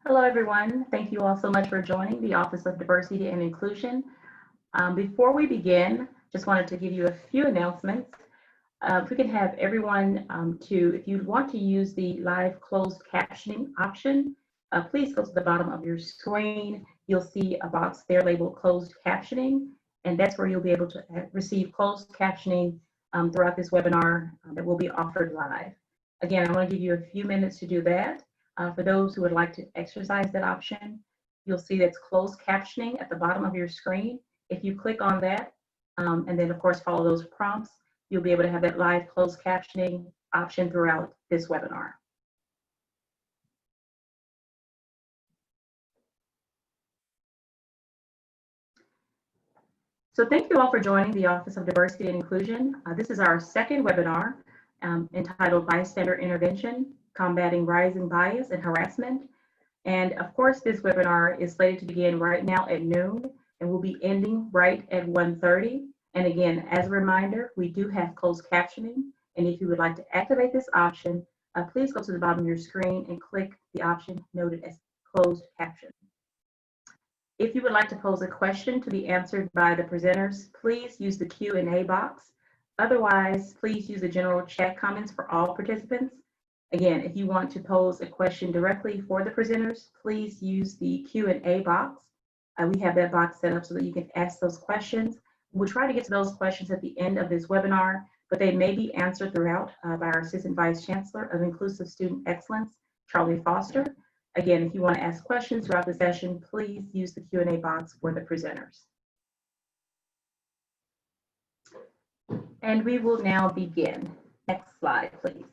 Hello, everyone. Thank you all so much for joining the Office of Diversity and Inclusion. Before we begin, just wanted to give you a few announcements. If we can have everyone if you want to use the live closed captioning option, please go to the bottom of your screen. You'll see a box there labeled closed captioning, and that's where you'll be able to receive closed captioning throughout this webinar that will be offered live. Again, I want to give you a few minutes to do that. For those who would like to exercise that option, you'll see that's closed captioning at the bottom of your screen. If you click on that, and then of course follow those prompts, you'll be able to have that live closed captioning option throughout this webinar. So thank you all for joining the Office of Diversity and Inclusion. This is our second webinar entitled Bystander Intervention, Combating Rising Bias and Harassment. And of course, this webinar is slated to begin right now at noon and will be ending right at 1:30. And again, as a reminder, we do have closed captioning. And if you would like to activate this option, please go to the bottom of your screen and click the option noted as closed caption. If you would like to pose a question to be answered by the presenters, please use the Q&A box. Otherwise, please use the general chat comments for all participants. Again, if you want to pose a question directly for the presenters, please use the Q&A box. We have that box set up so that you can ask those questions. We'll try to get to those questions at the end of this webinar, but they may be answered throughout by our Assistant Vice Chancellor of Inclusive Student Excellence, Charlie Foster. Again, if you want to ask questions throughout the session, please use the Q&A box for the presenters. And we will now begin. Next slide, please.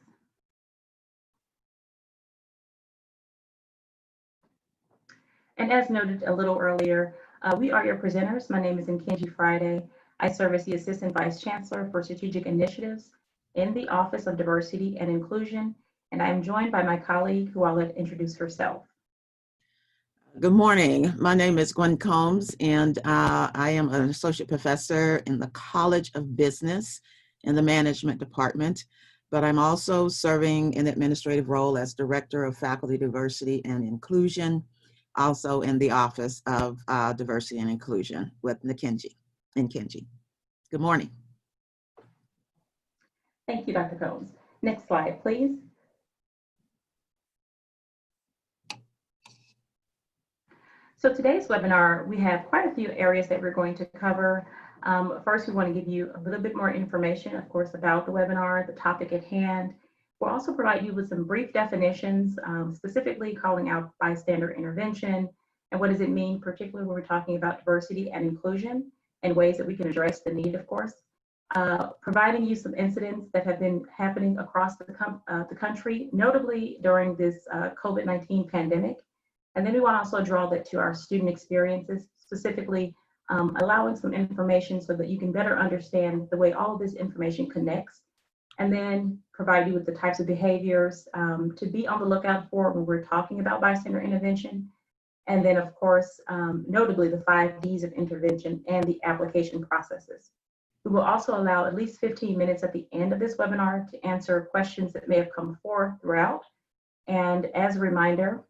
And as noted a little earlier, we are your presenters. My name is Nkenji Friday. I serve as the Assistant Vice Chancellor for Strategic Initiatives in the Office of Diversity and Inclusion, and I am joined by my colleague who I'll let introduce herself. Good morning. My name is Gwen Combs, and I am an associate professor in the College of Business in the Management Department, but I'm also serving in the administrative role as Director of Faculty Diversity and Inclusion, also in the Office of Diversity and Inclusion with Nkenji. Good morning. Thank you, Dr. Combs. Next slide, please. So today's webinar, we have quite a few areas that we're going to cover. First, we want to give you a little bit more information, of course, about the webinar, the topic at hand. We'll also provide you with some brief definitions, specifically calling out bystander intervention and what does it mean, particularly when we're talking about diversity and inclusion and ways that we can address the need, of course. Providing you some incidents that have been happening across the country, notably during this COVID-19 pandemic. And then we want to also draw that to our student experiences, specifically allowing some information so that you can better understand the way all of this information connects, and then provide you with the types of behaviors to be on the lookout for when we're talking about bystander intervention. And then, of course, notably the 5 Ds of intervention and the application processes. We will also allow at least 15 minutes at the end of this webinar to answer questions that may have come forth throughout. And as a reminder,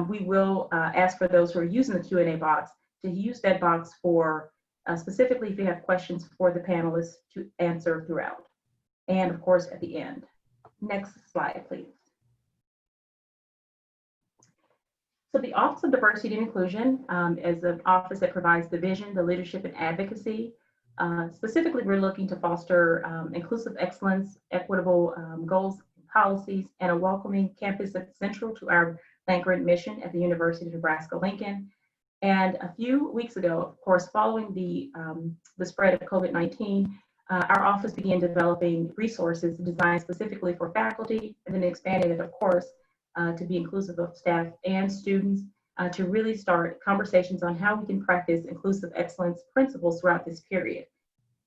we will ask for those who are using the Q&A box to use that box for specifically if you have questions for the panelists to answer throughout. And of course, at the end. Next slide, please. So the Office of Diversity and Inclusion is an office that provides the vision, the leadership, and advocacy. Specifically, we're looking to foster inclusive excellence, equitable goals, policies, and a welcoming campus that's central to our land-grant mission at the University of Nebraska-Lincoln. And a few weeks ago, of course, following the spread of COVID-19, our office began developing resources designed specifically for faculty, and then expanding it, of course, to be inclusive of staff and students, to really start conversations on how we can practice inclusive excellence principles throughout this period.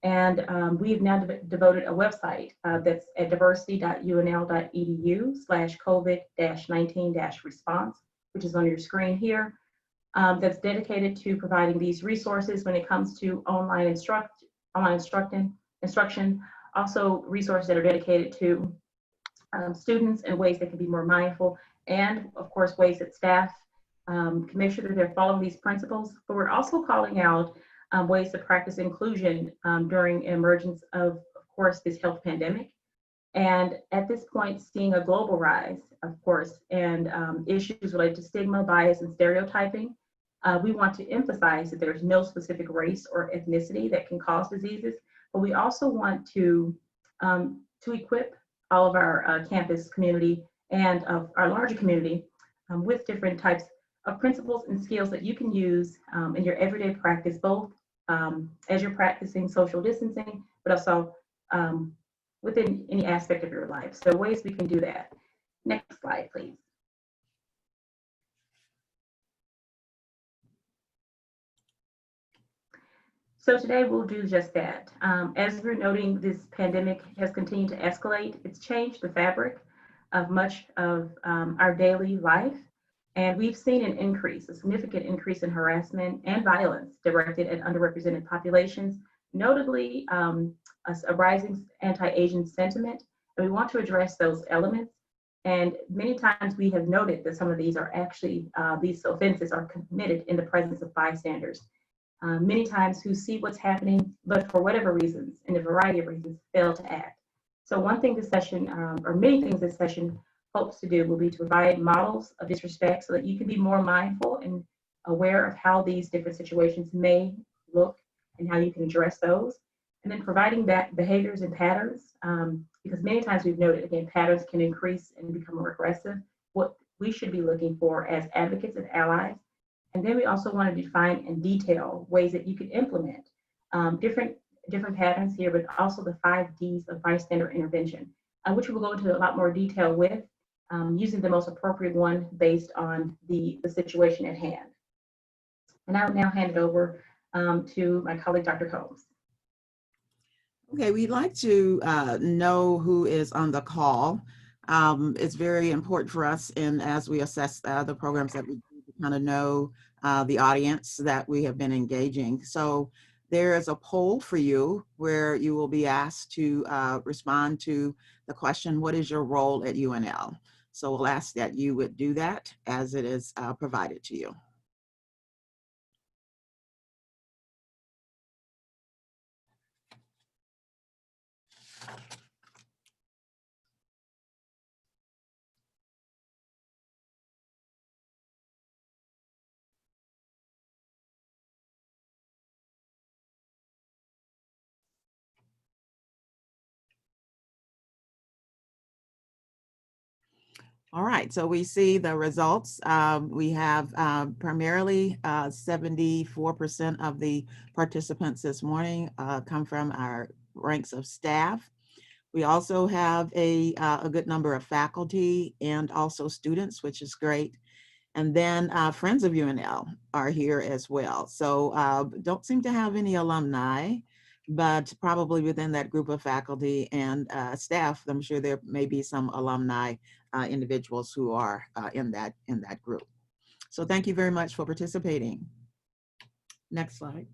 And we've now devoted a website that's at diversity.unl.edu/COVID-19-response, which is on your screen here, that's dedicated to providing these resources when it comes to online instruction, also resources that are dedicated to students and ways they can be more mindful, and of course ways that staff can make sure that they're following these principles, but we're also calling out ways to practice inclusion during emergence of course, this health pandemic. And at this point, seeing a global rise, of course, and issues related to stigma, bias, and stereotyping, we want to emphasize that there's no specific race or ethnicity that can cause diseases, but we also want to equip all of our campus community and of our larger community with different types of principles and skills that you can use in your everyday practice, both as you're practicing social distancing, but also within any aspect of your life. So ways we can do that. Next slide, please. So today we'll do just that. As we're noting, this pandemic has continued to escalate. It's changed the fabric of much of our daily life. And we've seen an increase, a significant increase in harassment and violence directed at underrepresented populations, notably a rising anti-Asian sentiment. And we want to address those elements. And many times we have noted that some of these are actually, these offenses are committed in the presence of bystanders. Many times who see what's happening, but for whatever reasons, and a variety of reasons, fail to act. So one thing this session, or many things this session hopes to do, will be to provide models of disrespect so that you can be more mindful and aware of how these different situations may look and how you can address those. And then providing that behaviors and patterns, because many times we've noted, again, patterns can increase and become more aggressive, what we should be looking for as advocates and allies. And then we also want to define and detail ways that you can implement different patterns here, but also the 5 Ds of bystander intervention, which we will go into a lot more detail with, using the most appropriate one based on the situation at hand. And I will now hand it over to my colleague, Dr. Combs. Okay, we'd like to know who is on the call. It's very important for us, and as we assess the programs that we do, to kind of know the audience that we have been engaging. So there is a poll for you where you will be asked to respond to the question, what is your role at UNL? So we'll ask that you would do that as it is provided to you. All right, so we see the results. We have primarily 74% of the participants this morning come from our ranks of staff. We also have a good number of faculty and also students, which is great. And then friends of UNL are here as well. So don't seem to have any alumni, but probably within that group of faculty and staff, I'm sure there may be some alumni individuals who are in that group. So thank you very much for participating. Next slide.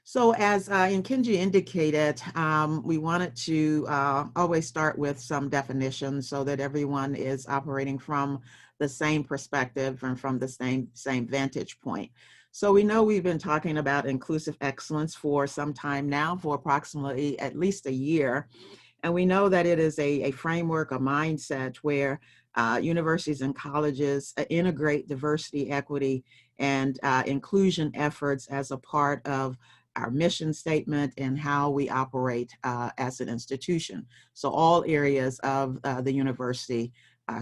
So as Nkenji indicated, we wanted to always start with some definitions so that everyone is operating from the same perspective and from the same vantage point. So we know we've been talking about inclusive excellence for some time now, for approximately at least a year. And we know that it is a framework, a mindset where universities and colleges integrate diversity, equity, and inclusion efforts as a part of our mission statement and how we operate as an institution. So all areas of the university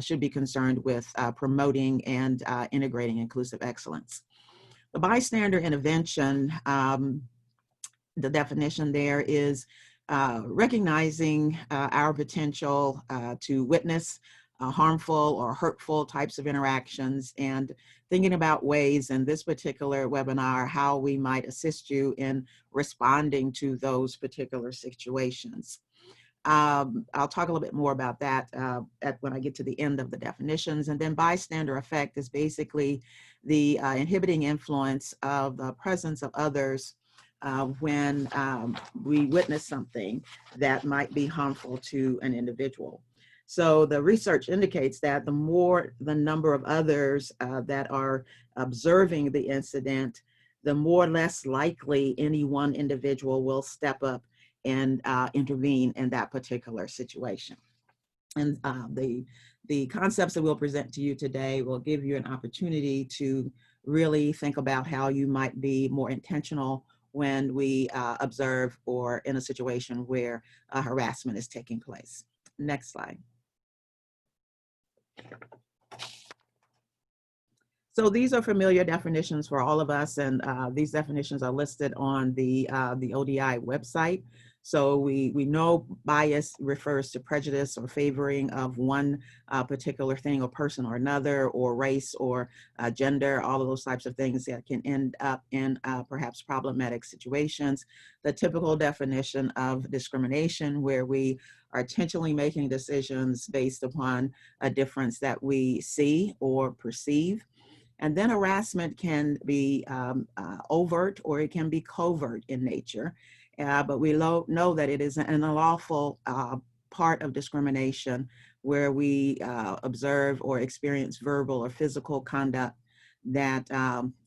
should be concerned with promoting and integrating inclusive excellence. The bystander intervention, the definition there is recognizing our potential to witness harmful or hurtful types of interactions and thinking about ways in this particular webinar how we might assist you in responding to those particular situations. I'll talk a little bit more about that when I get to the end of the definitions. And then bystander effect is basically the inhibiting influence of the presence of others when we witness something that might be harmful to an individual. So the research indicates that the more the number of others that are observing the incident, the more less likely any one individual will step up and intervene in that particular situation. And the concepts that we'll present to you today will give you an opportunity to really think about how you might be more intentional when we observe or in a situation where harassment is taking place. Next slide. So these are familiar definitions for all of us, and these definitions are listed on the ODI website. So we know bias refers to prejudice or favoring of one particular thing or person or another, or race or gender, all of those types of things that can end up in perhaps problematic situations. The typical definition of discrimination, where we are intentionally making decisions based upon a difference that we see or perceive. And then harassment can be overt or it can be covert in nature, but we know that it is an unlawful part of discrimination where we observe or experience verbal or physical conduct that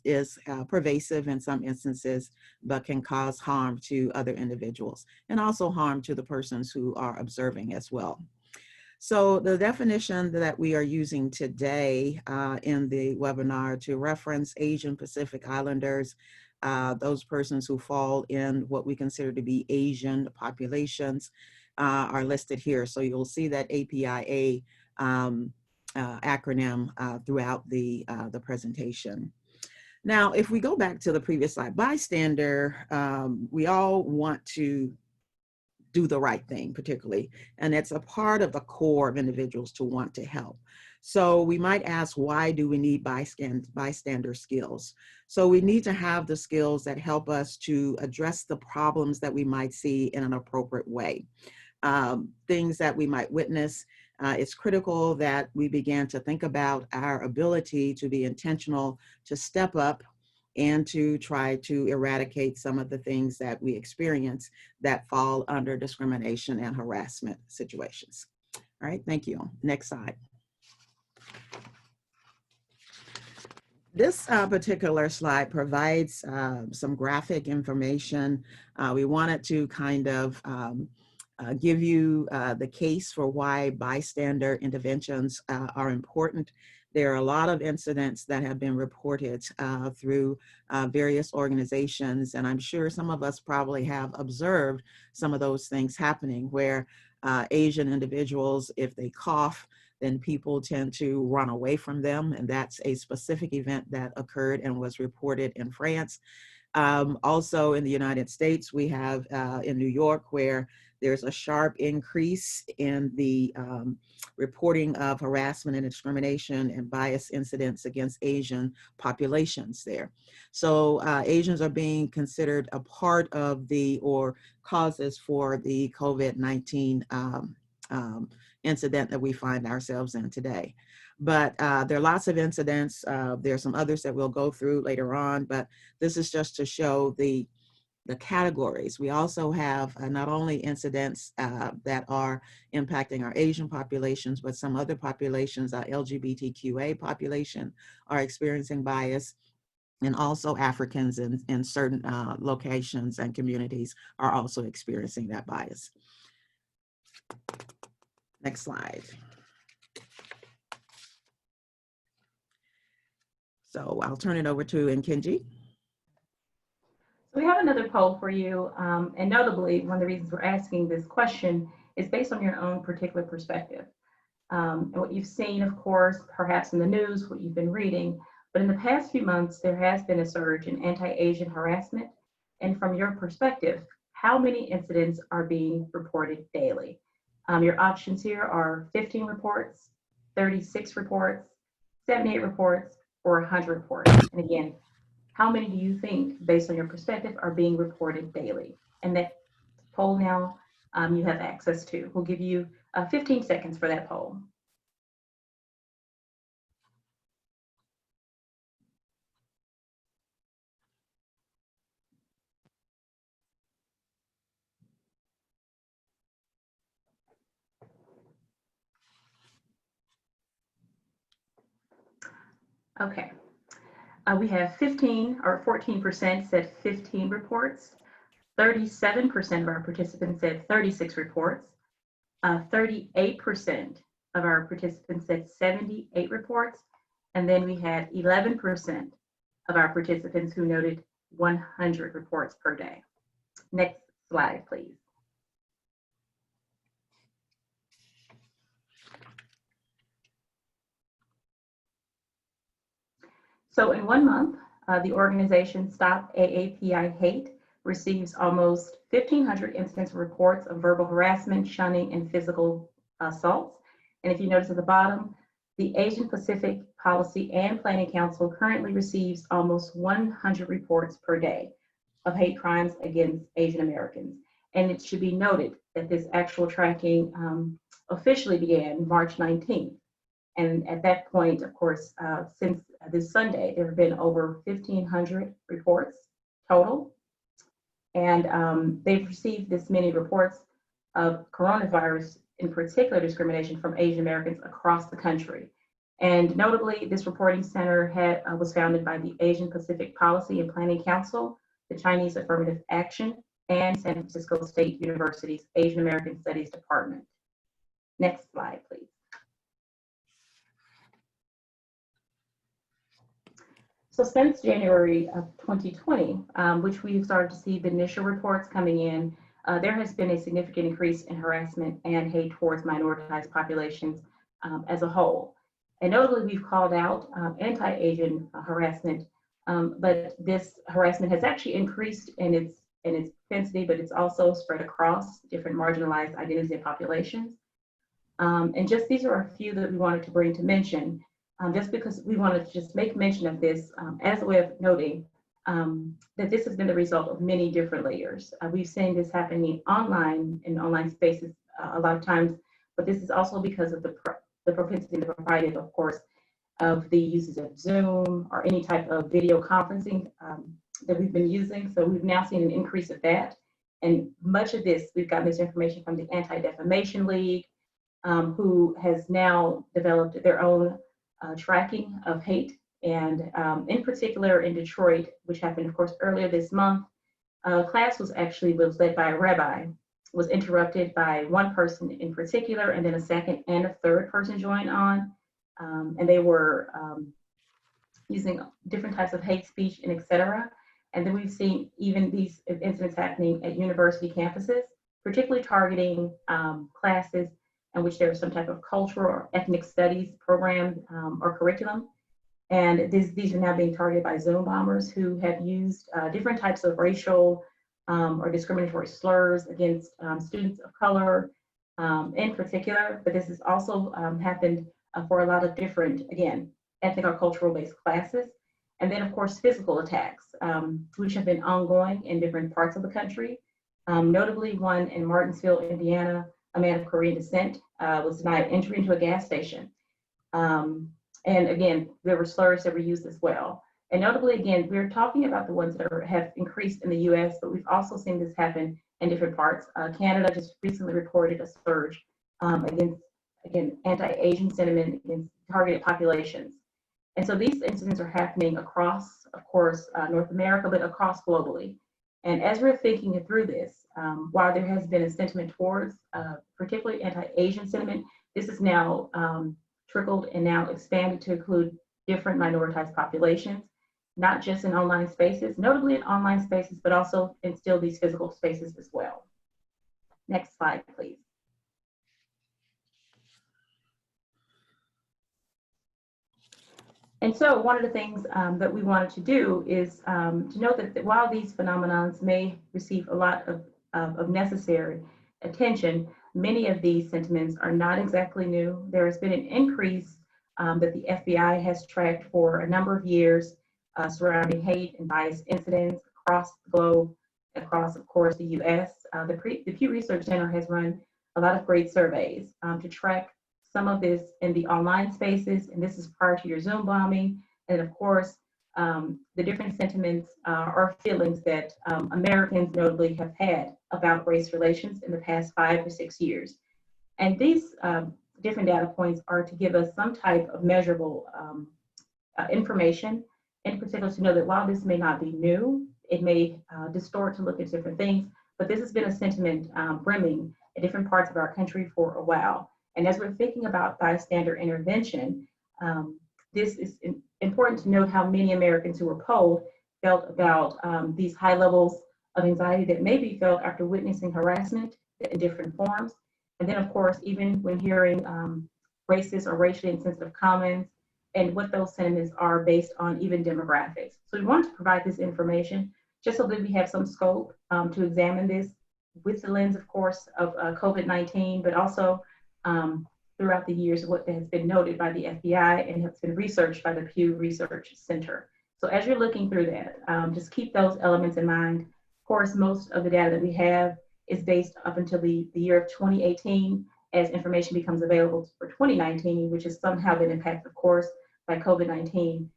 is pervasive in some instances, but can cause harm to other individuals and also harm to the persons who are observing as well. So the definition that we are using today in the webinar to reference Asian Pacific Islanders, those persons who fall in what we consider to be Asian populations are listed here. So you'll see that APIA acronym throughout the presentation. Now, if we go back to the previous slide, bystander, we all want to do the right thing, particularly, and it's a part of the core of individuals to want to help. So we might ask, why do we need bystander skills? So we need to have the skills that help us to address the problems that we might see in an appropriate way. Things that we might witness, it's critical that we begin to think about our ability to be intentional, to step up and to try to eradicate some of the things that we experience that fall under discrimination and harassment situations. All right, thank you. Next slide. This particular slide provides some graphic information. We wanted to kind of give you the case for why bystander interventions are important. There are a lot of incidents that have been reported through various organizations, and I'm sure some of us probably have observed some of those things happening where Asian individuals, if they cough, then people tend to run away from them, and that's a specific event that occurred and was reported in France. Also in the United States, we have in New York, where there's a sharp increase in the reporting of harassment and discrimination and bias incidents against Asian populations there. So Asians are being considered a part of the, or causes for the COVID-19 incident that we find ourselves in today. But there are lots of incidents. There are some others that we'll go through later on, but this is just to show the categories. We also have not only incidents that are impacting our Asian populations, but some other populations, our LGBTQA population, are experiencing bias. And also Africans in certain locations and communities are also experiencing that bias. Next slide. So I'll turn it over to Nkenji. So we have another poll for you, and notably, one of the reasons we're asking this question is based on your own particular perspective. And what you've seen, of course, perhaps in the news, what you've been reading, but in the past few months, there has been a surge in anti-Asian harassment. And from your perspective, how many incidents are being reported daily? Your options here are 15 reports, 36 reports, 78 reports, or 100 reports. And again, how many do you think, based on your perspective, are being reported daily? And that poll now you have access to. We'll give you 15 seconds for that poll. Okay. We have 15 or 14% said 15 reports. 37% of our participants said 36 reports. 38% of our participants said 78 reports. And then we had 11% of our participants who noted 100 reports per day. Next slide, please. So in 1 month, the organization Stop AAPI Hate receives almost 1,500 incidents of reports of verbal harassment, shunning, and physical assaults. And if you notice at the bottom, the Asian Pacific Policy and Planning Council currently receives almost 100 reports per day of hate crimes against Asian Americans. And it should be noted that this actual tracking officially began March 19th. And at that point, of course, since this Sunday, there have been over 1,500 reports total. And they've received this many reports of coronavirus, in particular discrimination from Asian Americans across the country. And notably, this reporting center was founded by the Asian Pacific Policy and Planning Council, the Chinese Affirmative Action, and San Francisco State University's Asian American Studies Department. Next slide, please. So since January of 2020, which we've started to see the initial reports coming in, there has been a significant increase in harassment and hate towards minoritized populations as a whole. And notably, we've called out anti-Asian harassment, but this harassment has actually increased in its intensity, but it's also spread across different marginalized identities and populations. And just these are a few that we wanted to bring to mention. Just because we wanted to just make mention of this as a way of noting that this has been the result of many different layers. We've seen this happening online in online spaces a lot of times, but this is also because of the propensity and the propriety, of course, of the uses of Zoom or any type of video conferencing that we've been using. So we've now seen an increase of that. And much of this, we've gotten this information from the Anti-Defamation League, who has now developed their own tracking of hate. And in particular in Detroit, which happened, of course, earlier this month, class was led by a rabbi, was interrupted by one person in particular, and then a second and a third person joined on. And they were using different types of hate speech and et cetera. And then we've seen even these incidents happening at university campuses, particularly targeting classes in which there is some type of cultural or ethnic studies program or curriculum. And these are now being targeted by Zoom bombers who have used different types of racial or discriminatory slurs against students of color in particular. But this has also happened for a lot of different, again, ethnic or cultural based classes. And then, of course, physical attacks, which have been ongoing in different parts of the country. Notably, one in Martinsville, Indiana, a man of Korean descent was denied entry into a gas station. And again, there were slurs that were used as well. And notably, again, we're talking about the ones that have increased in the US, but we've also seen this happen in different parts. Canada just recently reported a surge against, again, anti-Asian sentiment against targeted populations. And so these incidents are happening across, of course, North America, but across globally. And as we're thinking through this, while there has been a sentiment towards particularly anti-Asian sentiment, this is now trickled and now expanded to include different minoritized populations, not just in online spaces, notably in online spaces, but also in still these physical spaces as well. Next slide, please. And so one of the things that we wanted to do is to note that while these phenomena may receive a lot of necessary attention, many of these sentiments are not exactly new. There has been an increase that the FBI has tracked for a number of years surrounding hate and bias incidents across the globe, across, of course, the US. The Pew Research Center has run a lot of great surveys to track some of this in the online spaces, and this is prior to your Zoom bombing. And of course, the different sentiments or feelings that Americans notably have had about race relations in the past 5 to 6 years. And these different data points are to give us some type of measurable information, in particular to know that while this may not be new, it may distort to look at different things, but this has been a sentiment brimming in different parts of our country for a while. And as we're thinking about bystander intervention, this is important to note how many Americans who were polled felt about these high levels of anxiety that may be felt after witnessing harassment in different forms. And then, of course, even when hearing racist or racially insensitive comments and what those sentiments are based on even demographics. So we want to provide this information just so that we have some scope to examine this with the lens, of course, of COVID-19, but also throughout the years what has been noted by the FBI and has been researched by the Pew Research Center. So as you're looking through that, just keep those elements in mind. Of course, most of the data that we have is based up until the year of 2018 as information becomes available for 2019, which has somehow been impacted, of course, by COVID-19.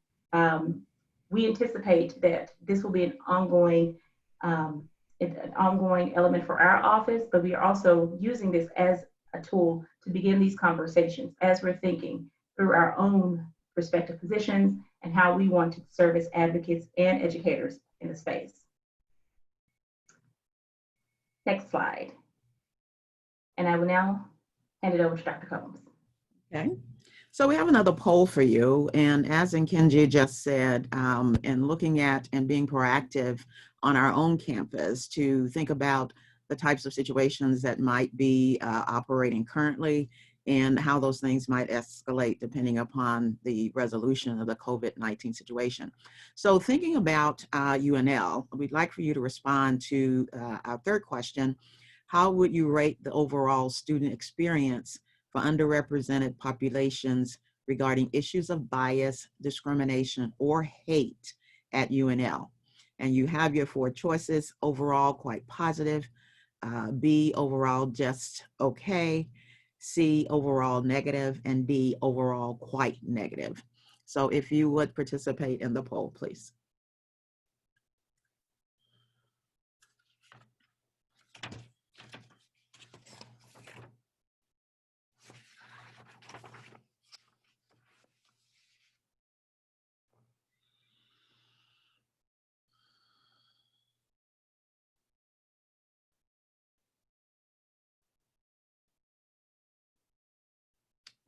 We anticipate that this will be an ongoing element for our office, but we are also using this as a tool to begin these conversations as we're thinking through our own respective positions and how we want to serve as advocates and educators in the space. Next slide. And I will now hand it over to Dr. Combs. Okay. So we have another poll for you. And as Nkenji just said, in looking at and being proactive on our own campus to think about the types of situations that might be operating currently and how those things might escalate depending upon the resolution of the COVID-19 situation. So thinking about UNL, we'd like for you to respond to our third question. How would you rate the overall student experience for underrepresented populations regarding issues of bias, discrimination, or hate at UNL? And you have your four choices: overall, quite positive; B, overall, just okay; C, overall, negative; and D, overall, quite negative. So if you would participate in the poll, please.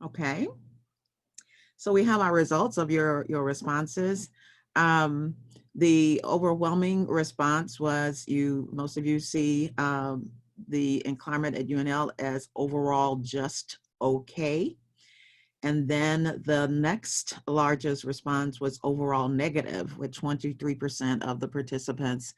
Okay, so we have our results of your responses. The overwhelming response was most of you see the climate at UNL as overall just okay. And then the next largest response was overall negative, with 23% of the participants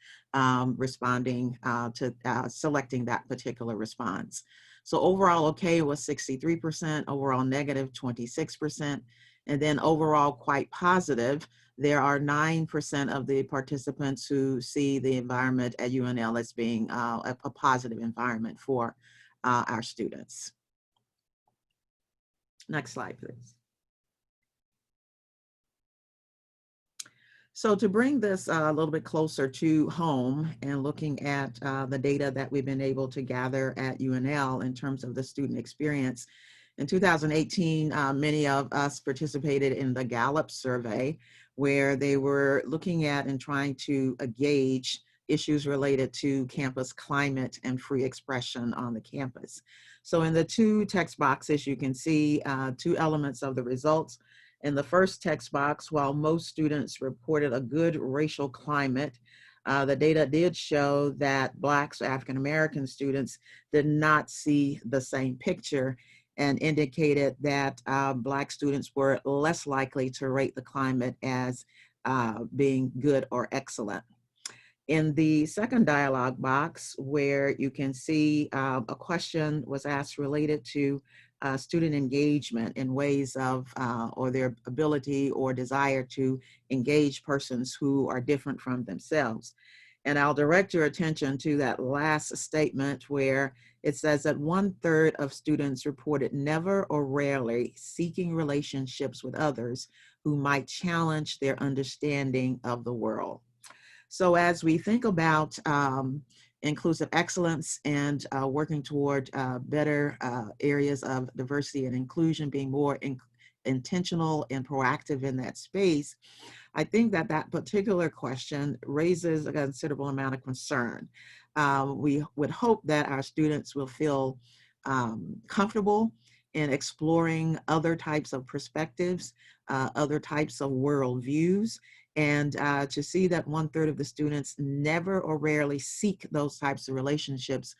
responding to selecting that particular response. So overall okay was 63%, overall negative 26%, and then overall quite positive, there are 9% of the participants who see the environment at UNL as being a positive environment for our students. Next slide, please. So to bring this a little bit closer to home and looking at the data that we've been able to gather at UNL in terms of the student experience, in 2018, many of us participated in the Gallup survey, where they were looking at and trying to gauge issues related to campus climate and free expression on the campus. So in the two text boxes, you can see two elements of the results. In the first text box, while most students reported a good racial climate, the data did show that Blacks, African American students did not see the same picture, and indicated that Black students were less likely to rate the climate as being good or excellent. In the second dialogue box, where you can see a question was asked related to student engagement in ways of, or their ability or desire to engage persons who are different from themselves. And I'll direct your attention to that last statement where it says that 1/3 of students reported never or rarely seeking relationships with others who might challenge their understanding of the world. So as we think about inclusive excellence and working toward better areas of diversity and inclusion, being more intentional and proactive in that space, I think that that particular question raises a considerable amount of concern. We would hope that our students will feel comfortable in exploring other types of perspectives, other types of worldviews, and to see that 1/3 of the students never or rarely seek those types of relationships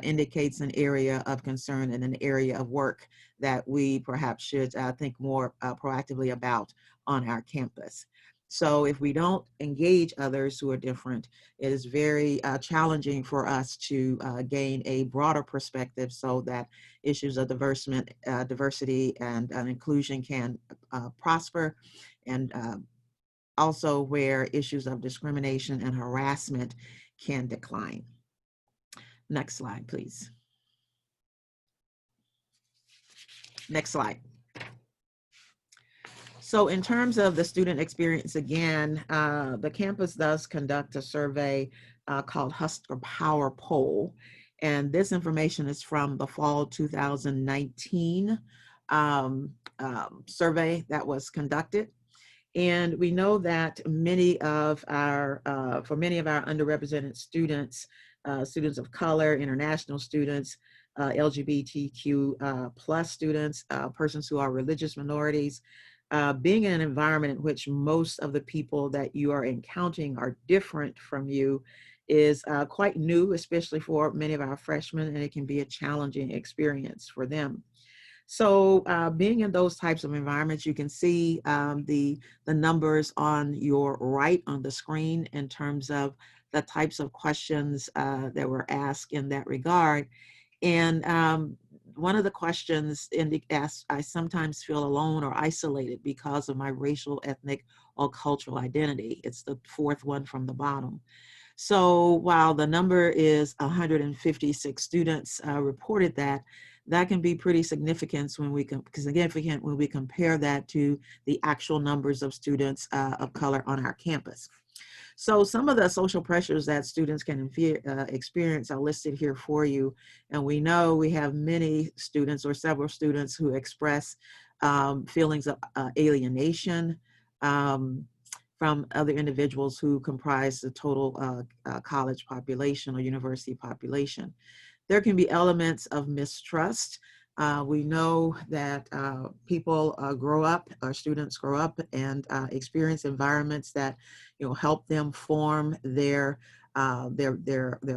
indicates an area of concern and an area of work that we perhaps should think more proactively about on our campus. So if we don't engage others who are different, it is very challenging for us to gain a broader perspective so that issues of diversity and inclusion can prosper, and also where issues of discrimination and harassment can decline. Next slide, please. Next slide. So in terms of the student experience, again, the campus does conduct a survey called Husker Power Poll. And this information is from the fall 2019 survey that was conducted. And we know that many of our, for many of our underrepresented students, students of color, international students, LGBTQ plus students, persons who are religious minorities, being in an environment in which most of the people that you are encountering are different from you is quite new, especially for many of our freshmen, and it can be a challenging experience for them. So being in those types of environments, you can see the numbers on your right on the screen in terms of the types of questions that were asked in that regard. And one of the questions asks, I sometimes feel alone or isolated because of my racial, ethnic, or cultural identity. It's the fourth one from the bottom. So while the number is 156 students reported that, that can be pretty significant when we compare that to the actual numbers of students of color on our campus. So some of the social pressures that students can experience are listed here for you. And we know we have many students or several students who express feelings of alienation from other individuals who comprise the total college population or university population. There can be elements of mistrust. We know that people grow up, or students grow up and experience environments that, help them form their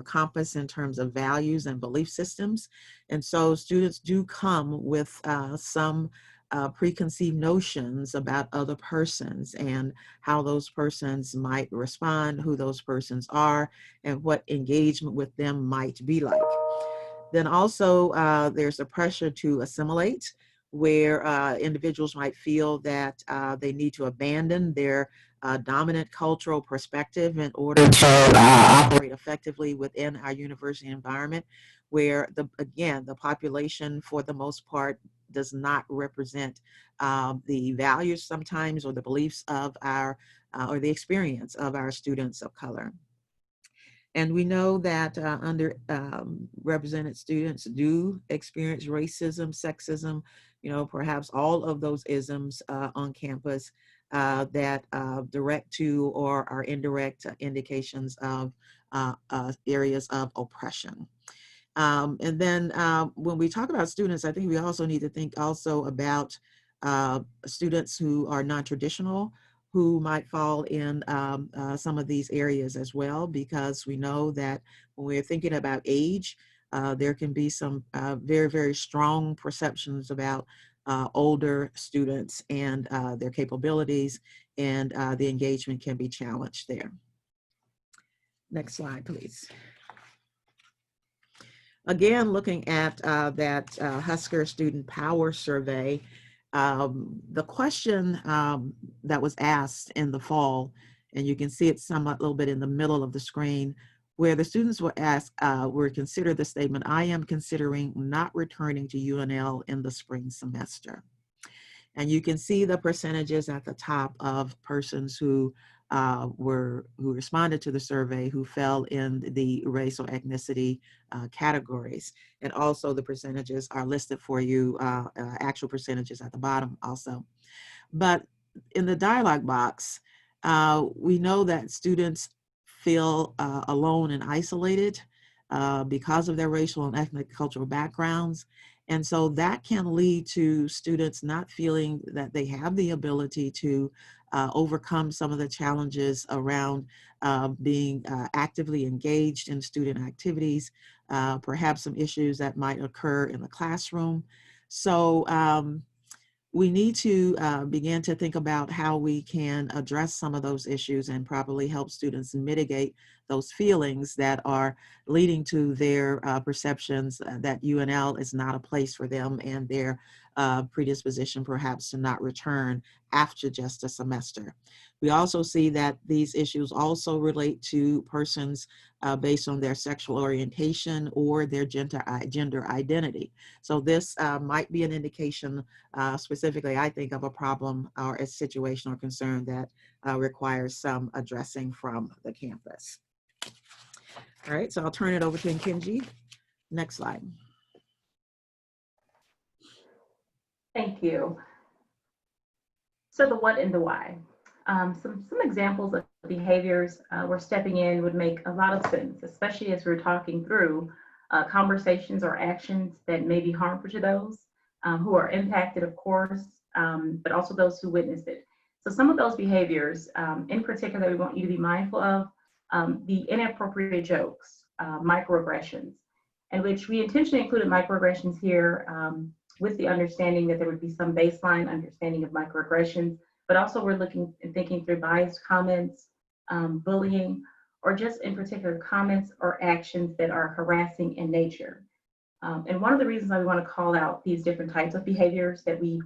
compass in terms of values and belief systems. And so students do come with some preconceived notions about other persons and how those persons might respond, who those persons are, and what engagement with them might be like. Then also there's a pressure to assimilate, where individuals might feel that they need to abandon their dominant cultural perspective in order to operate effectively within our university environment, where again, the population for the most part does not represent the values sometimes or the beliefs of our, or the experience of our students of color. And we know that underrepresented students do experience racism, sexism, perhaps all of those isms on campus that direct to or are indirect indications of areas of oppression. And then when we talk about students, I think we also need to think also about students who are non-traditional, who might fall in some of these areas as well, because we know that when we're thinking about age, there can be some very, very strong perceptions about older students and their capabilities, and the engagement can be challenged there. Next slide, please. Again, looking at that Husker Student Power Survey, the question that was asked in the fall, and you can see it somewhat a little bit in the middle of the screen, where the students were asked, were considered the statement, I am considering not returning to UNL in the spring semester. And you can see the percentages at the top of persons who who responded to the survey who fell in the race or ethnicity categories. And also the percentages are listed for you, actual percentages at the bottom also. But in the dialogue box, we know that students feel alone and isolated because of their racial and ethnic cultural backgrounds. And so that can lead to students not feeling that they have the ability to overcome some of the challenges around being actively engaged in student activities, perhaps some issues that might occur in the classroom. So we need to begin to think about how we can address some of those issues and properly help students mitigate those feelings that are leading to their perceptions that UNL is not a place for them, and their predisposition perhaps to not return after just a semester. We also see that these issues also relate to persons based on their sexual orientation or their gender identity. So this might be an indication, specifically, I think, of a problem or a situation or concern that requires some addressing from the campus. All right, so I'll turn it over to Nkenji. Next slide. Thank you. So the what and the why. Some examples of behaviors where stepping in would make a lot of sense, especially as we're talking through conversations or actions that may be harmful to those who are impacted, of course, but also those who witnessed it. So some of those behaviors, in particular, we want you to be mindful of the inappropriate jokes, microaggressions, and which we intentionally included microaggressions here with the understanding that there would be some baseline understanding of microaggressions, but also we're looking and thinking through biased comments, bullying, or just in particular comments or actions that are harassing in nature. And one of the reasons why we want to call out these different types of behaviors that we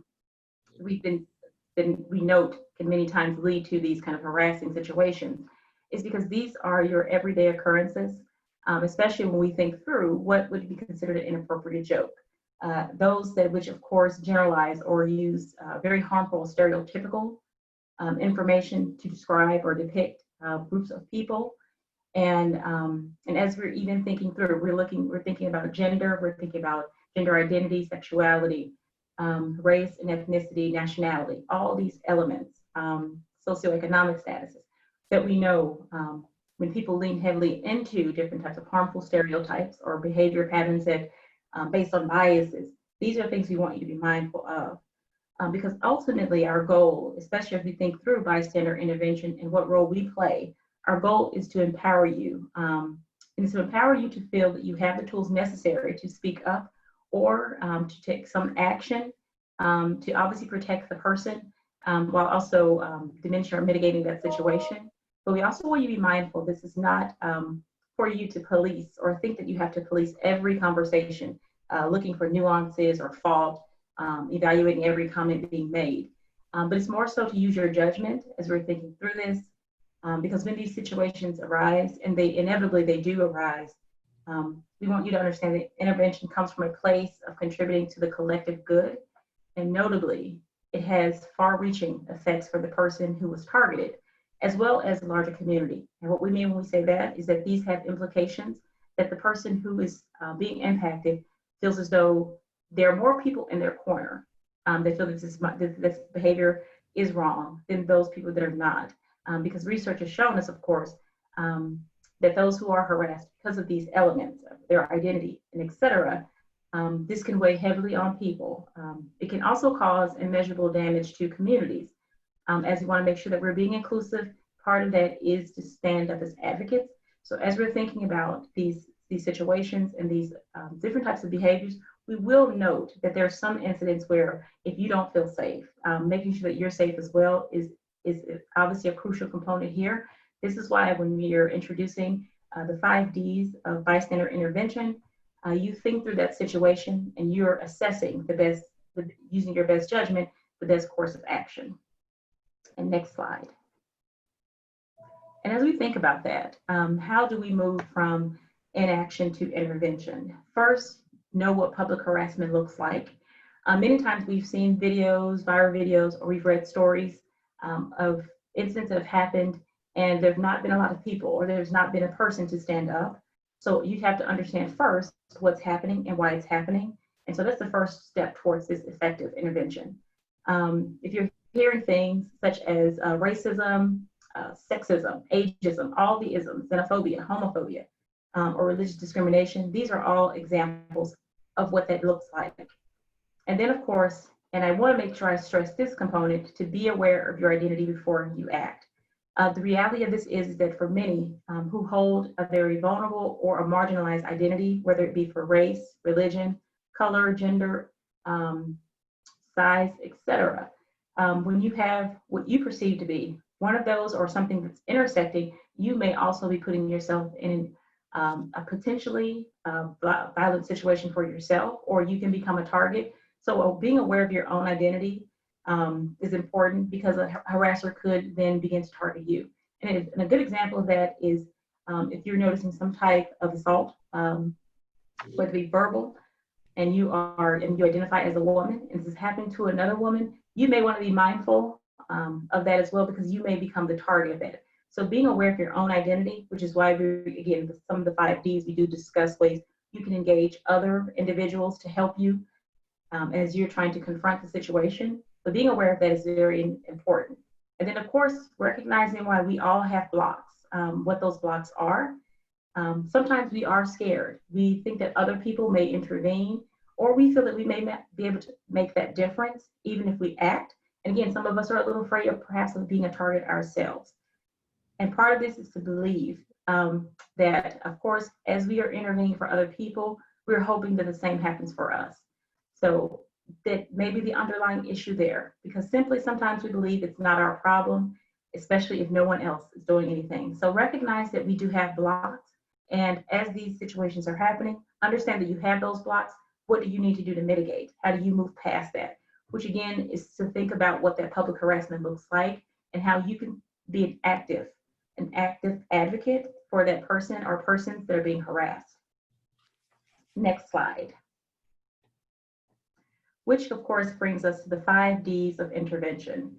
note can many times lead to these kind of harassing situations is because these are your everyday occurrences, especially when we think through what would be considered an inappropriate joke. Those that which of course generalize or use very harmful stereotypical information to describe or depict groups of people. And as we're even thinking through, we're thinking about gender, we're thinking about gender identity, sexuality, race and ethnicity, nationality, all these elements, socioeconomic statuses that we know when people lean heavily into different types of harmful stereotypes or behavior patterns that based on biases, these are things we want you to be mindful of. Because ultimately our goal, especially as we think through bystander intervention and what role we play, our goal is to empower you. And to empower you to feel that you have the tools necessary to speak up or to take some action to obviously protect the person while also diminishing or mitigating that situation. But we also want you to be mindful, this is not for you to police or think that you have to police every conversation, looking for nuances or fault, evaluating every comment being made. But it's more so to use your judgment as we're thinking through this, because when these situations arise, and they inevitably they do arise, we want you to understand that intervention comes from a place of contributing to the collective good, and notably, it has far-reaching effects for the person who was targeted, as well as the larger community. And what we mean when we say that is that these have implications that the person who is being impacted feels as though there are more people in their corner that feel that this behavior is wrong than those people that are not. Because research has shown us, of course, that those who are harassed because of these elements of their identity and et cetera, this can weigh heavily on people. It can also cause immeasurable damage to communities. As we want to make sure that we're being inclusive, part of that is to stand up as advocates. So as we're thinking about these situations and these different types of behaviors, we will note that there are some incidents where if you don't feel safe, making sure that you're safe as well is obviously a crucial component here. This is why when we are introducing the 5 Ds of bystander intervention, you think through that situation and you're assessing using your best judgment, the best course of action. And next slide. And as we think about that, how do we move from inaction to intervention? First, know what public harassment looks like. Many times we've seen videos, viral videos, or we've read stories of incidents that have happened and there's not been a lot of people, or there's not been a person to stand up. So you have to understand first what's happening and why it's happening. And so that's the first step towards this effective intervention. If you're hearing things such as racism, sexism, ageism, all the isms, xenophobia, homophobia, or religious discrimination, these are all examples of what that looks like. And then, of course, and I want to make sure I stress this component, to be aware of your identity before you act. The reality of this is that for many who hold a very vulnerable or a marginalized identity, whether it be for race, religion, color, gender, size, etc., when you have what you perceive to be one of those or something that's intersecting, you may also be putting yourself in a potentially violent situation for yourself, or you can become a target. So being aware of your own identity is important, because a harasser could then begin to target you. And a good example of that is if you're noticing some type of assault, whether it be verbal, and you identify as a woman, and this is happening to another woman, you may want to be mindful of that as well, because you may become the target of that. So being aware of your own identity, which is why we, again, some of the 5 Ds, we do discuss ways you can engage other individuals to help you as you're trying to confront the situation. But being aware of that is very important. And then, of course, recognizing why we all have blocks, what those blocks are. Sometimes we are scared. We think that other people may intervene, or we feel that we may not be able to make that difference, even if we act. And again, some of us are a little afraid of perhaps of being a target ourselves. And part of this is to believe that, of course, as we are intervening for other people, we're hoping that the same happens for us. So that may be the underlying issue there, because simply sometimes we believe it's not our problem, especially if no one else is doing anything. So recognize that we do have blocks. And as these situations are happening, understand that you have those blocks. What do you need to do to mitigate? How do you move past that? Which again is to think about what that public harassment looks like, and how you can be an active advocate for that person or persons that are being harassed. Next slide. Which of course brings us to the 5 Ds of intervention.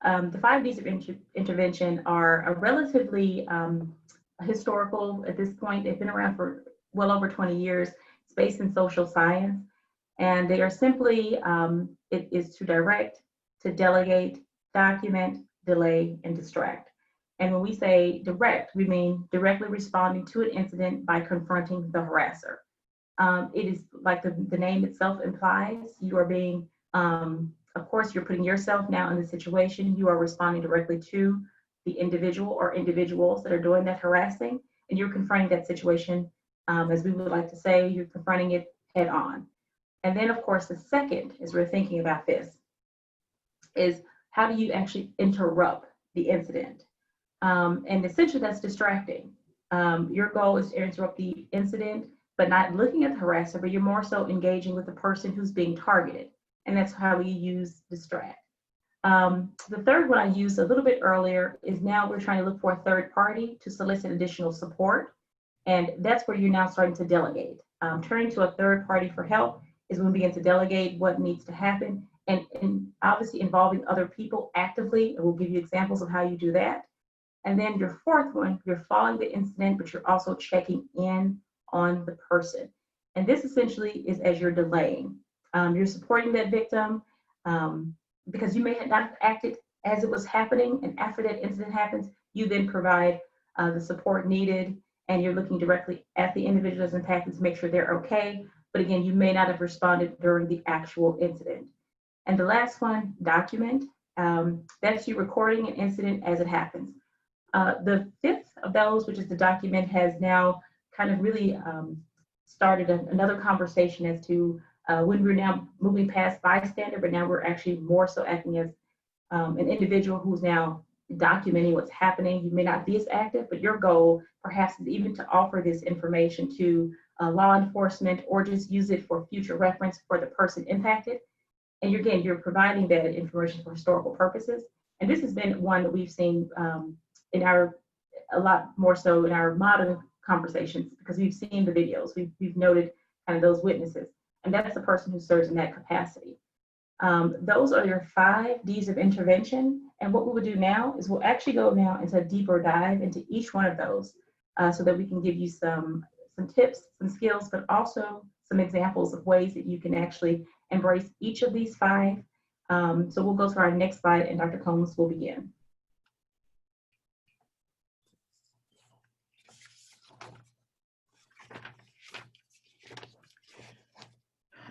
The 5 Ds of intervention are a relatively historical at this point. They've been around for well over 20 years. It's based in social science, and they are simply, it is to direct, to delegate, document, delay, and distract. And when we say direct, we mean directly responding to an incident by confronting the harasser. It is like the name itself implies, you are being, of course, you're putting yourself now in the situation. You are responding directly to the individual or individuals that are doing that harassing, and you're confronting that situation, as we would like to say, you're confronting it head on. And then, of course, the second, as we're thinking about this, is how do you actually interrupt the incident? And essentially, that's distracting. Your goal is to interrupt the incident, but not looking at the harasser, but you're more so engaging with the person who's being targeted. And that's how we use distract. The third one I used a little bit earlier is now we're trying to look for a third party to solicit additional support. And that's where you're now starting to delegate. Turning to a third party for help is when we begin to delegate what needs to happen, and obviously involving other people actively. And we'll give you examples of how you do that. And then your fourth one, you're following the incident, but you're also checking in on the person. And this essentially is as you're delaying. You're supporting that victim because you may not have acted as it was happening. And after that incident happens, you then provide the support needed, and you're looking directly at the individuals impacted to make sure they're okay. But again, you may not have responded during the actual incident. And the last one, document. That's you recording an incident as it happens. The fifth of those, which is the document, has now kind of really started another conversation as to when we're now moving past bystander, but now we're actually more so acting as an individual who's now documenting what's happening. You may not be as active, but your goal perhaps is even to offer this information to law enforcement, or just use it for future reference for the person impacted. And you're providing that information for historical purposes. And this has been one that we've seen a lot more so in our modern conversations, because we've seen the videos, we've noted kind of those witnesses, and that's the person who serves in that capacity. Those are your 5 Ds of intervention. And what we will do now is we'll actually go now into a deeper dive into each one of those so that we can give you some tips, some skills, but also some examples of ways that you can actually embrace each of these 5. So we'll go to our next slide and Dr. Combs will begin.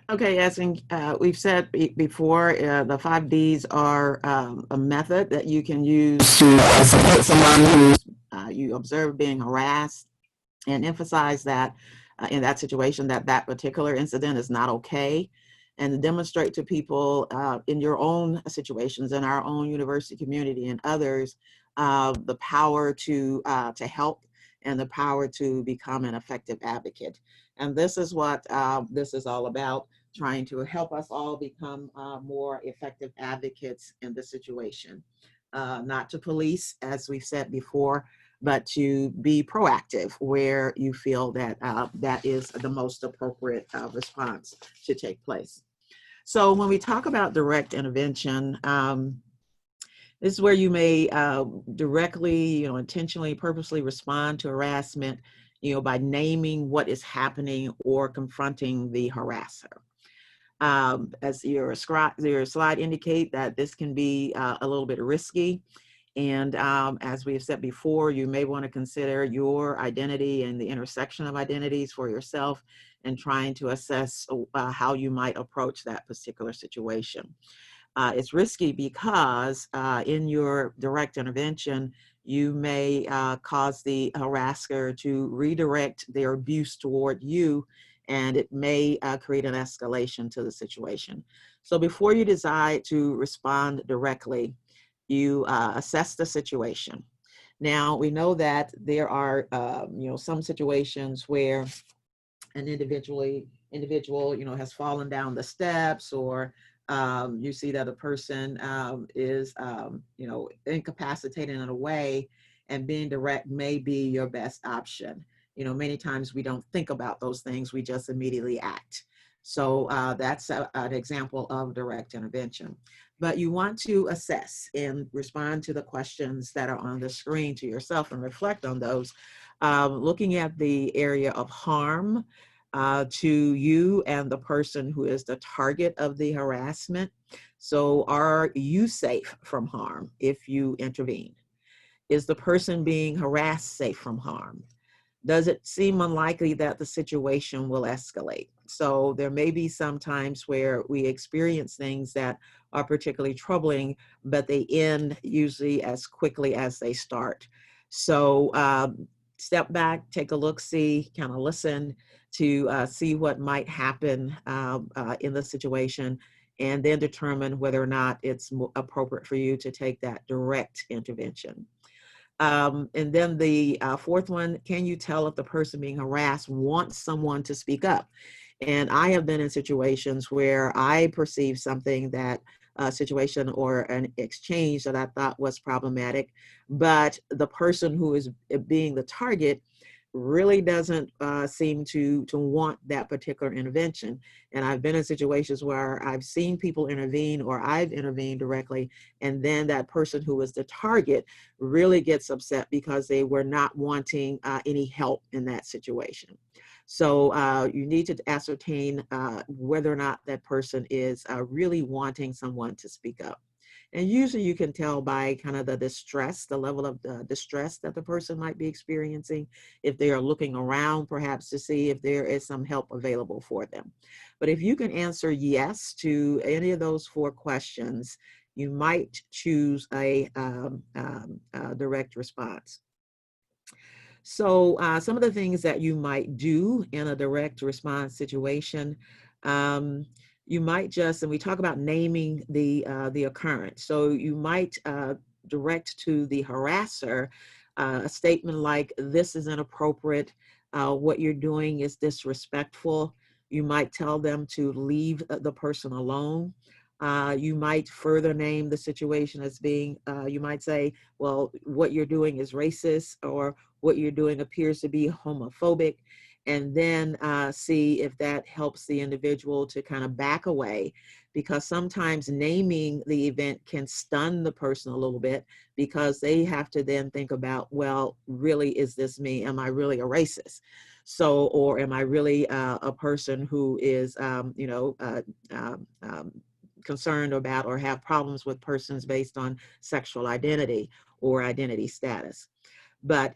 Okay, as we've said before, the 5 Ds are a method that you can use to support someone who you observe being harassed and emphasize that in that situation that that particular incident is not okay, and demonstrate to people in your own situations, in our own university community and others, the power to help and the power to become an effective advocate. And this is what this is all about, trying to help us all become more effective advocates in this situation. Not to police, as we've said before, but to be proactive where you feel that that is the most appropriate response to take place. So when we talk about direct intervention, this is where you may directly, intentionally, purposely respond to harassment, by naming what is happening or confronting the harasser. As your slide indicate, that this can be a little bit risky. And as we have said before, you may want to consider your identity and the intersection of identities for yourself and trying to assess how you might approach that particular situation. It's risky because in your direct intervention, you may cause the harasser to redirect their abuse toward you, and it may create an escalation to the situation. So before you decide to respond directly, you assess the situation. Now, we know that there are, some situations where an individual, has fallen down the steps, or you see that a person is, incapacitated in a way, and being direct may be your best option. Many times we don't think about those things, we just immediately act. So that's an example of direct intervention. But you want to assess and respond to the questions that are on the screen to yourself and reflect on those, looking at the area of harm to you and the person who is the target of the harassment. So are you safe from harm if you intervene? Is the person being harassed safe from harm? Does it seem unlikely that the situation will escalate? So there may be some times where we experience things that are particularly troubling, but they end usually as quickly as they start. So step back, take a look, see, kind of listen to see what might happen in the situation, and then determine whether or not it's appropriate for you to take that direct intervention. And then the fourth one, can you tell if the person being harassed wants someone to speak up? And I have been in situations where I perceived something that situation or an exchange that I thought was problematic, but the person who is being the target really doesn't seem to want that particular intervention. And I've been in situations where I've seen people intervene, or I've intervened directly, and then that person who was the target really gets upset because they were not wanting any help in that situation. So you need to ascertain whether or not that person is really wanting someone to speak up. And usually you can tell by kind of the distress, the level of the distress that the person might be experiencing, if they are looking around perhaps to see if there is some help available for them. But if you can answer yes to any of those 4 questions, you might choose a direct response. So some of the things that you might do in a direct response situation, you might just, and we talk about naming the occurrence. So you might direct to the harasser a statement like, this is inappropriate, what you're doing is disrespectful. You might tell them to leave the person alone. You might further name the situation as being, you might say, well, what you're doing is racist, or what you're doing appears to be homophobic. and then see if that helps the individual to kind of back away, because sometimes naming the event can stun the person a little bit, because they have to then think about, well, really, is this me? Am I really a racist? So, or am I really a person who is, concerned about or have problems with persons based on sexual identity or identity status? But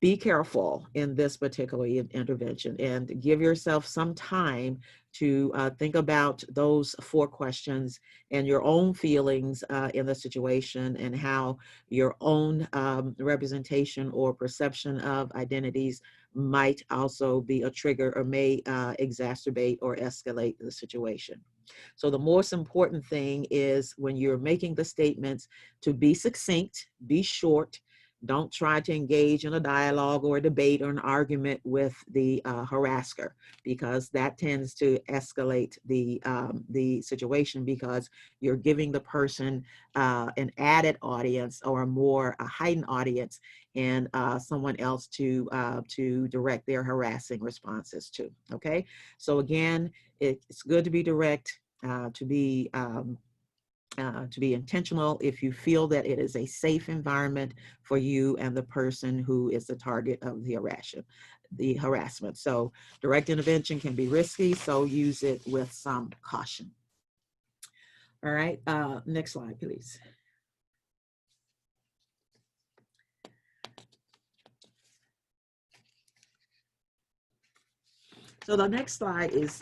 be careful in this particular intervention, and give yourself some time to think about those 4 questions and your own feelings in the situation, and how your own representation or perception of identities might also be a trigger, or may exacerbate or escalate the situation. So the most important thing is, when you're making the statements, to be succinct, be short. Don't try to engage in a dialogue or a debate or an argument with the harasser, because that tends to escalate the situation, because you're giving the person an added audience, or a heightened audience, and someone else to direct their harassing responses to. Okay, so again, it's good to be direct, to be intentional if you feel that it is a safe environment for you and the person who is the target of the harassment. So direct intervention can be risky, so use it with some caution. All right, next slide, please. So the next slide is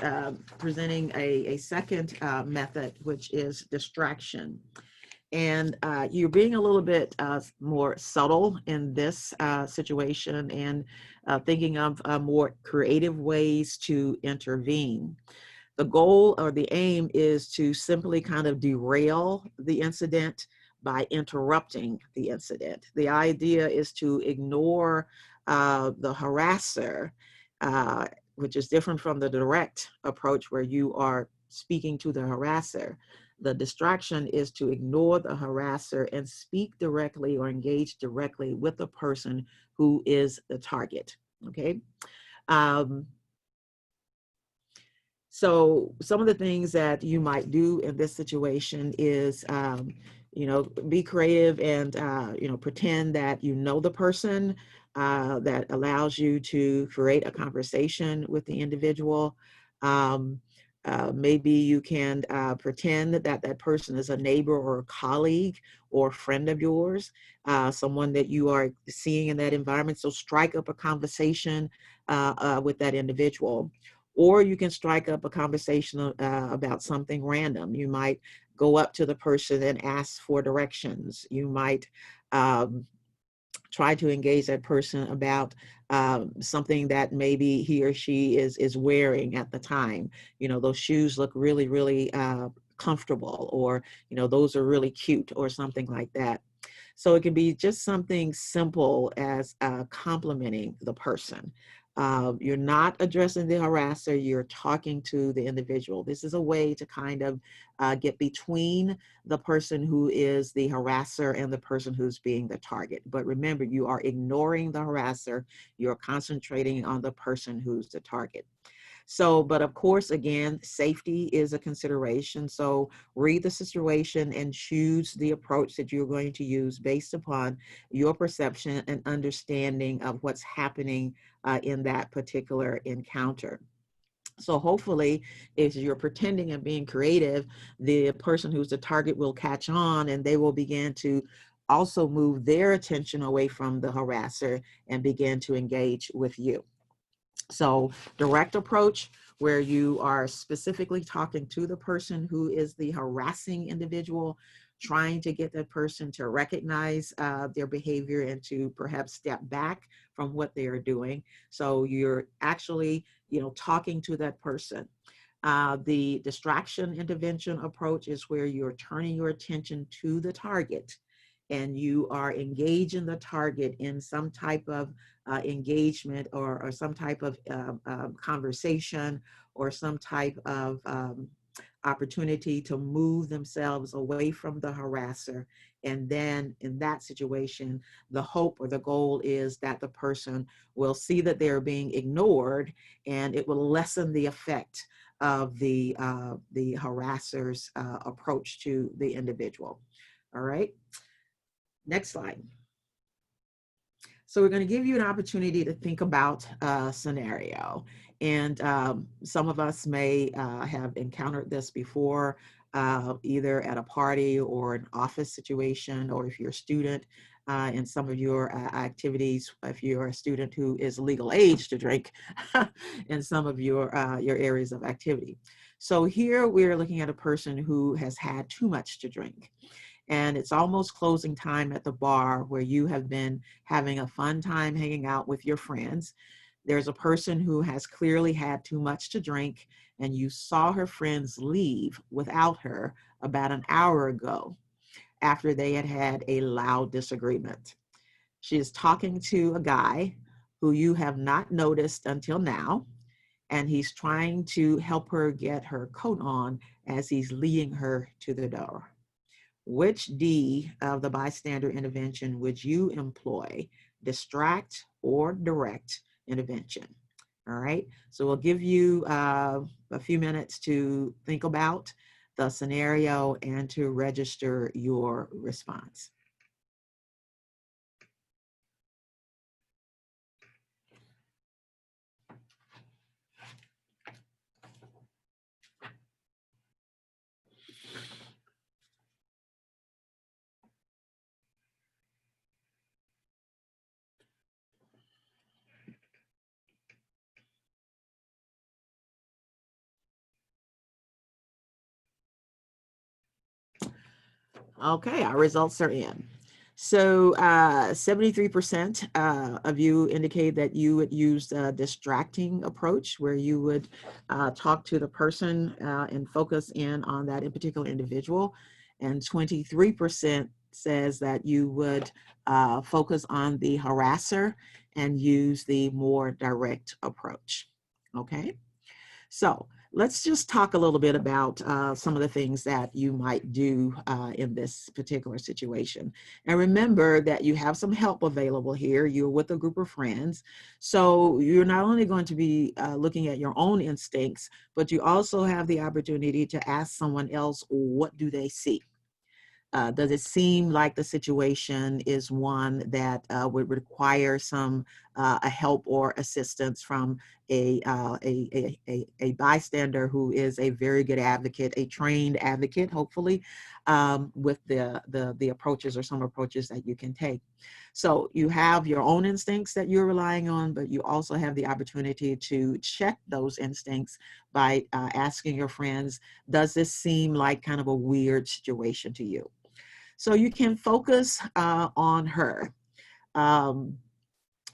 presenting a second method, which is distraction. And you're being a little bit more subtle in this situation, and thinking of more creative ways to intervene. The goal or the aim is to simply kind of derail the incident by interrupting the incident. The idea is to ignore the harasser, which is different from the direct approach where you are speaking to the harasser. The distraction is to ignore the harasser and speak directly or engage directly with the person who is the target. Okay. So some of the things that you might do in this situation is, be creative and, pretend that you know the person. That allows you to create a conversation with the individual. Maybe you can pretend that person is a neighbor or a colleague or friend of yours, someone that you are seeing in that environment. So strike up a conversation with that individual. Or you can strike up a conversation about something random. You might go up to the person and ask for directions. You might try to engage that person about something that maybe he or she is wearing at the time. Those shoes look really, really comfortable, or, those are really cute, or something like that. So it can be just something simple as complimenting the person. You're not addressing the harasser, you're talking to the individual. This is a way to kind of get between the person who is the harasser and the person who's being the target. But remember, you are ignoring the harasser, you're concentrating on the person who's the target. So, but of course, again, safety is a consideration. So read the situation and choose the approach that you're going to use based upon your perception and understanding of what's happening in that particular encounter. So hopefully, if you're pretending and being creative, the person who's the target will catch on, and they will begin to also move their attention away from the harasser and begin to engage with you. So direct approach, where you are specifically talking to the person who is the harassing individual, trying to get that person to recognize their behavior and to perhaps step back from what they are doing. So you're actually, talking to that person. The distraction intervention approach is where you're turning your attention to the target, and you are engaging the target in some type of engagement, or some type of conversation, or some type of opportunity to move themselves away from the harasser. And then in that situation, the hope or the goal is that the person will see that they're being ignored, and it will lessen the effect of the harasser's approach to the individual. All right, next slide. So we're going to give you an opportunity to think about a scenario. And some of us may have encountered this before, either at a party or an office situation, or if you're a student in some of your activities, if you're a student who is legal age to drink in some of your areas of activity. So here we're looking at a person who has had too much to drink. And it's almost closing time at the bar where you have been having a fun time hanging out with your friends. There's a person who has clearly had too much to drink, and you saw her friends leave without her about an hour ago after they had had a loud disagreement. She is talking to a guy who you have not noticed until now, and he's trying to help her get her coat on as he's leading her to the door. Which D of the bystander intervention would you employ? Distract or direct intervention? All right, so we'll give you a few minutes to think about the scenario and to register your response. Okay, our results are in. So 73% of you indicate that you would use a distracting approach, where you would talk to the person and focus in on that in particular individual. And 23% says that you would focus on the harasser and use the more direct approach. Okay. So let's just talk a little bit about some of the things that you might do in this particular situation. And remember that you have some help available here. You're with a group of friends. So you're not only going to be looking at your own instincts, but you also have the opportunity to ask someone else, what do they see? Does it seem like the situation is one that would require some help or assistance from a bystander who is a very good advocate, a trained advocate, hopefully, with the approaches or some approaches that you can take? So you have your own instincts that you're relying on, but you also have the opportunity to check those instincts by asking your friends, does this seem like kind of a weird situation to you? So you can focus on her.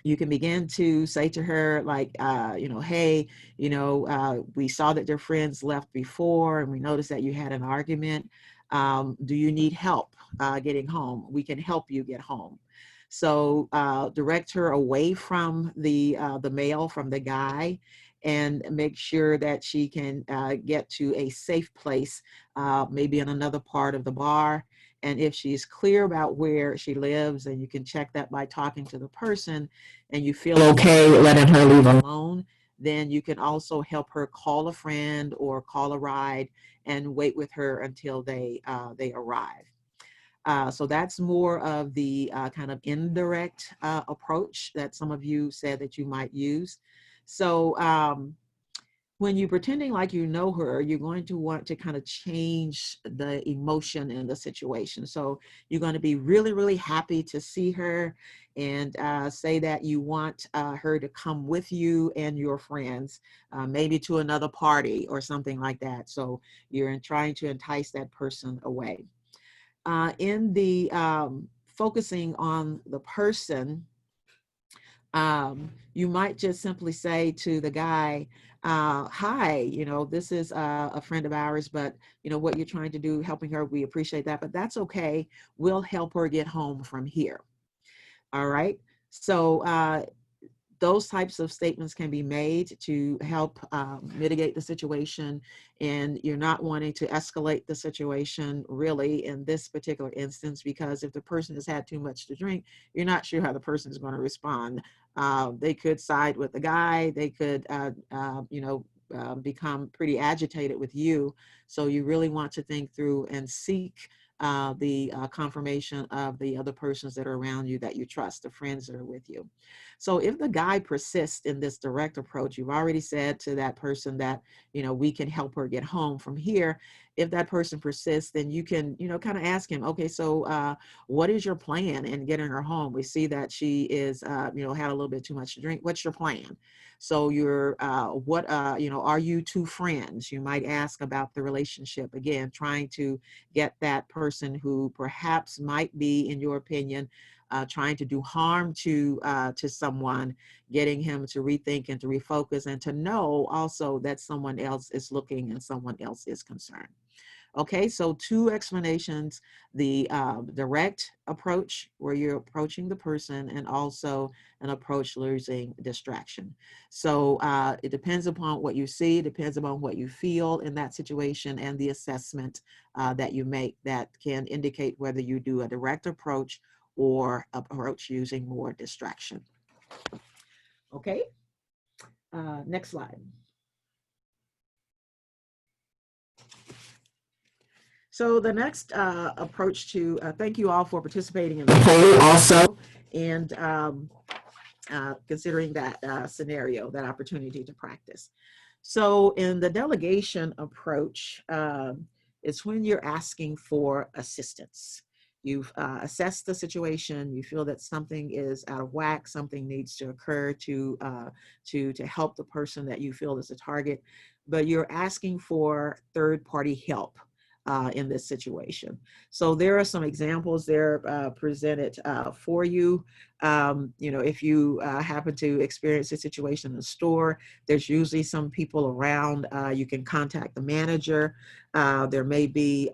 You can begin to say to her, like, hey, we saw that your friends left before, and we noticed that you had an argument. Do you need help getting home? We can help you get home. So direct her away from the male, from the guy, and make sure that she can get to a safe place, maybe in another part of the bar. And if she's clear about where she lives, and you can check that by talking to the person, and you feel okay letting her leave alone, then you can also help her call a friend or call a ride and wait with her until they arrive. So that's more of the kind of indirect approach that some of you said that you might use. So when you're pretending like you know her, you're going to want to kind of change the emotion in the situation. So you're going to be really, really happy to see her, and say that you want her to come with you and your friends, maybe to another party or something like that. So you're trying to entice that person away. In the focusing on the person, you might just simply say to the guy, hi, this is a friend of ours, but what you're trying to do, helping her, we appreciate that, but that's okay. We'll help her get home from here. All right. So those types of statements can be made to help mitigate the situation, and you're not wanting to escalate the situation really in this particular instance, because if the person has had too much to drink, you're not sure how the person is going to respond. They could side with the guy, they could become pretty agitated with you. So you really want to think through and seek the confirmation of the other persons that are around you that you trust, the friends that are with you. So if the guy persists in this direct approach, you've already said to that person that, we can help her get home from here. If that person persists, then you can, kind of ask him, okay, so what is your plan in getting her home? We see that she is, had a little bit too much to drink. What's your plan? So are you two friends? You might ask about the relationship, again, trying to get that person who perhaps might be, in your opinion, trying to do harm to someone, getting him to rethink and to refocus, and to know also that someone else is looking and someone else is concerned. Okay, so two explanations: the direct approach where you're approaching the person, and also an approach using distraction. So it depends upon what you see, depends upon what you feel in that situation, and the assessment that you make that can indicate whether you do a direct approach or approach using more distraction. Okay, next slide. So the next approach to, thank you all for participating in the poll also, and considering that scenario, that opportunity to practice. So in the delegation approach, it's when you're asking for assistance. You've assessed the situation, you feel that something is out of whack, something needs to occur to help the person that you feel is a target, but you're asking for third-party help in this situation. So there are some examples there presented for you. If you happen to experience a situation in the store, there's usually some people around. You can contact the manager. There may be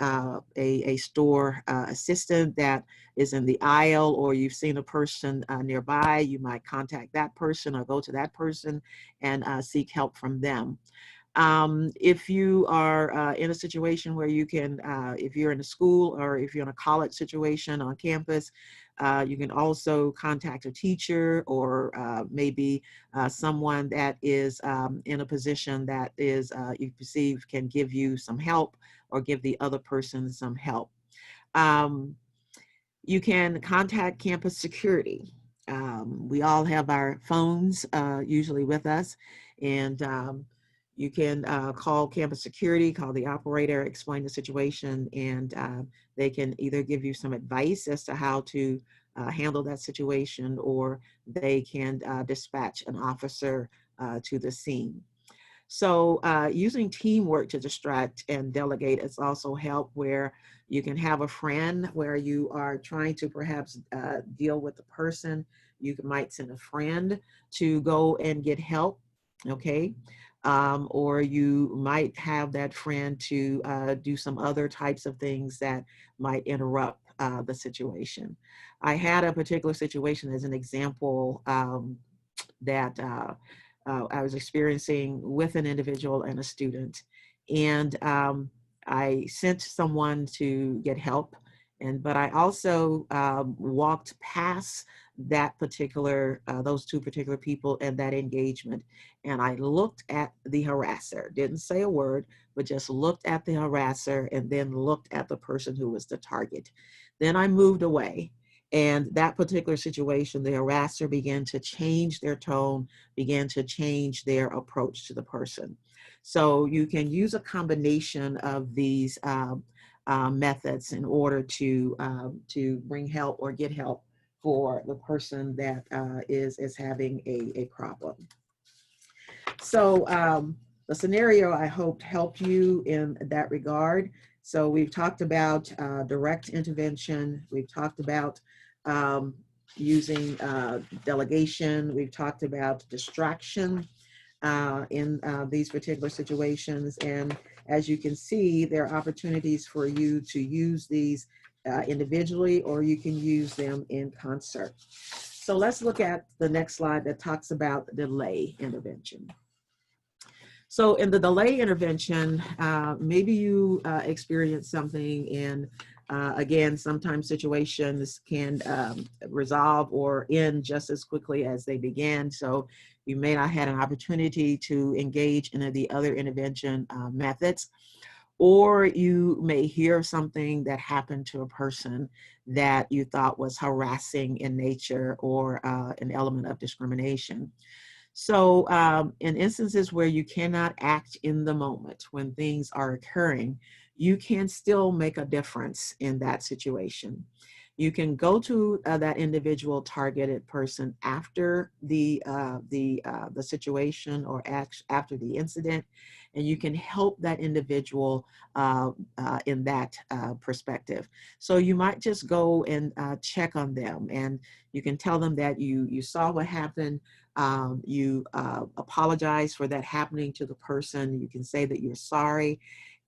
a store assistant that is in the aisle, or you've seen a person nearby. You might contact that person or go to that person and seek help from them. If you are in a situation where you can, if you're in a school or if you're in a college situation on campus, you can also contact a teacher, or maybe someone that is in a position that is you perceive can give you some help or give the other person some help. You can contact campus security. We all have our phones usually with us, and you can call campus security, call the operator, explain the situation, and they can either give you some advice as to how to handle that situation, or they can dispatch an officer to the scene. So using teamwork to distract and delegate has also helped, where you can have a friend where you are trying to perhaps deal with the person. You might send a friend to go and get help, okay? Or you might have that friend to do some other types of things that might interrupt the situation. I had a particular situation as an example that I was experiencing with an individual and a student. And I sent someone to get help, but I also walked past that particular, those two particular people and that engagement. And I looked at the harasser, didn't say a word, but just looked at the harasser and then looked at the person who was the target. Then I moved away. And that particular situation, the harasser began to change their tone, began to change their approach to the person. So you can use a combination of these methods in order to bring help or get help for the person that is having a problem. So the scenario, I hope, helped you in that regard. So we've talked about direct intervention. We've talked about using delegation. We've talked about distraction in these particular situations. And as you can see, there are opportunities for you to use these individually, or you can use them in concert. So let's look at the next slide that talks about delay intervention. So in the delay intervention, maybe you experience something and again, sometimes situations can resolve or end just as quickly as they began. So you may not have an opportunity to engage in the other intervention methods, or you may hear something that happened to a person that you thought was harassing in nature or an element of discrimination. So in instances where you cannot act in the moment when things are occurring, you can still make a difference in that situation. You can go to that individual targeted person after the situation or after the incident, and you can help that individual in that perspective. So you might just go and check on them, and you can tell them that you saw what happened. You apologize for that happening to the person. You can say that you're sorry,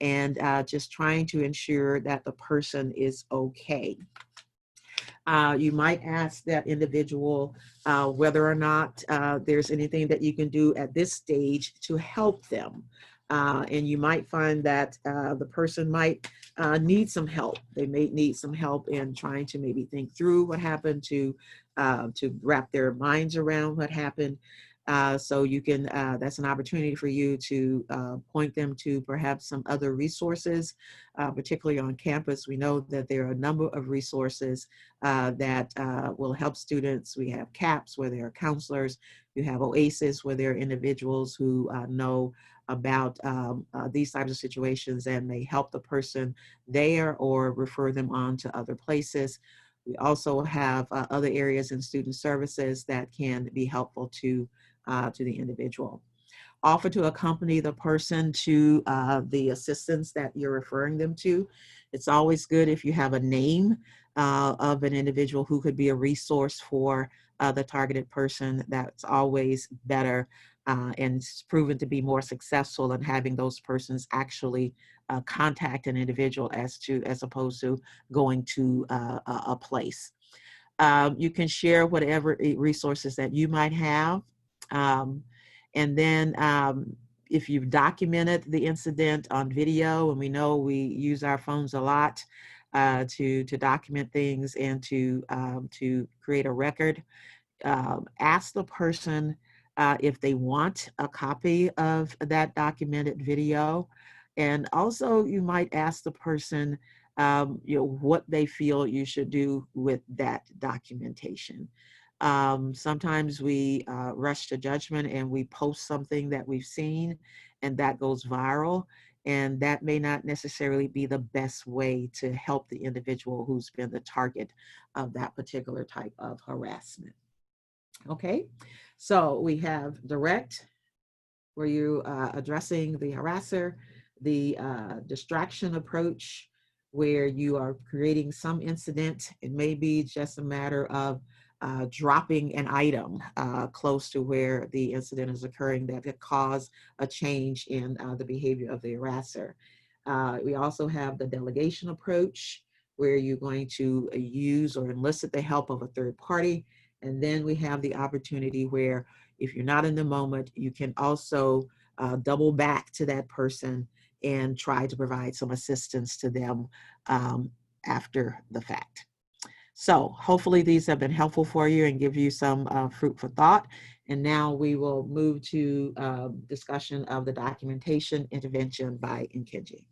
and just trying to ensure that the person is okay. You might ask that individual whether or not there's anything that you can do at this stage to help them. And you might find that the person might need some help. They may need some help in trying to maybe think through what happened, to wrap their minds around what happened. So you can, that's an opportunity for you to point them to perhaps some other resources, particularly on campus. We know that there are a number of resources that will help students. We have CAPS, where there are counselors. You have OASIS, where there are individuals who know about these types of situations and may help the person there or refer them on to other places. We also have other areas in student services that can be helpful to the individual. Offer to accompany the person to the assistance that you're referring them to. It's always good if you have a name of an individual who could be a resource for the targeted person. That's always better, and it's proven to be more successful in having those persons actually contact an individual as opposed to going to a place. You can share whatever resources that you might have. And then if you've documented the incident on video, and we know we use our phones a lot to document things and to create a record, ask the person if they want a copy of that documented video. And also you might ask the person what they feel you should do with that documentation. Sometimes we rush to judgment and we post something that we've seen and that goes viral, and that may not necessarily be the best way to help the individual who's been the target of that particular type of harassment. Okay, so we have direct, where you addressing the harasser, the distraction approach, where you are creating some incident. It may be just a matter of dropping an item close to where the incident is occurring that could cause a change in the behavior of the harasser. We also have the delegation approach, where you're going to use or enlist the help of a third party. And then we have the opportunity where if you're not in the moment, you can also double back to that person and try to provide some assistance to them after the fact. So hopefully these have been helpful for you and give you some fruit for thought. And now we will move to discussion of the documentation intervention by Nkenji.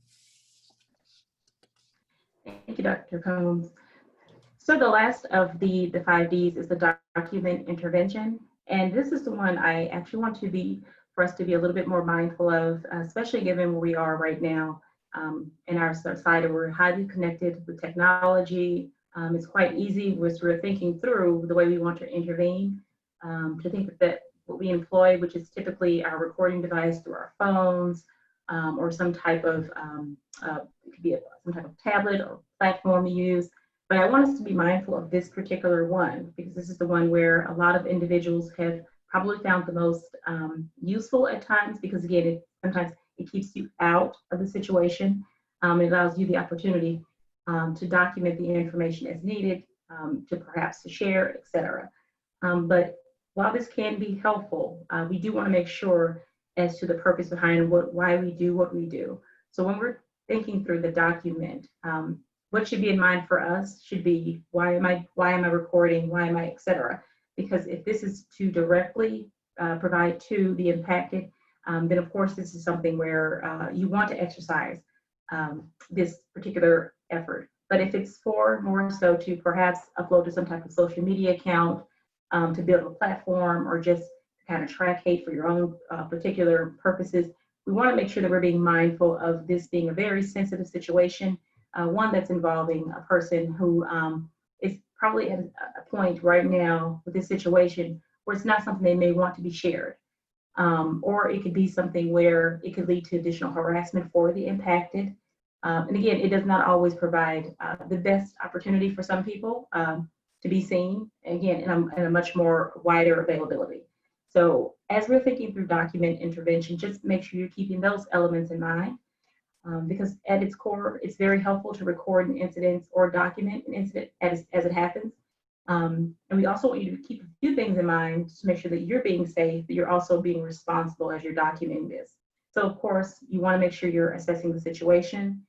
Thank you, Dr. Combs. So the last of the 5 Ds is the document intervention. And this is the one I actually want for us to be a little bit more mindful of, especially given where we are right now in our society. We're highly connected with technology. It's quite easy as we're thinking through the way we want to intervene, to think that what we employ, which is typically our recording device through our phones, or some type of, it could be some type of tablet or platform we use. But I want us to be mindful of this particular one, because this is the one where a lot of individuals have probably found the most useful at times, because again, sometimes it keeps you out of the situation. It allows you the opportunity to document the information as needed, to perhaps to share, etc. But while this can be helpful, we do want to make sure as to the purpose behind why we do what we do. So when we're thinking through the document, what should be in mind for us should be why am I recording, why am I, etc. Because if this is to directly provide to the impacted, then of course this is something where you want to exercise this particular effort. But if it's for more so to perhaps upload to some type of social media account, to build a platform, or just kind of track hate for your own particular purposes, we want to make sure that we're being mindful of this being a very sensitive situation, one that's involving a person who is probably at a point right now with this situation where it's not something they may want to be shared. Or it could be something where it could lead to additional harassment for the impacted. And again, it does not always provide the best opportunity for some people to be seen, again, in a much more wider availability. So as we're thinking through document intervention, just make sure you're keeping those elements in mind, because at its core, it's very helpful to record an incident or document an incident as it happens. And we also want you to keep a few things in mind to make sure that you're being safe, but you're also being responsible as you're documenting this. So of course, you want to make sure you're assessing the situation.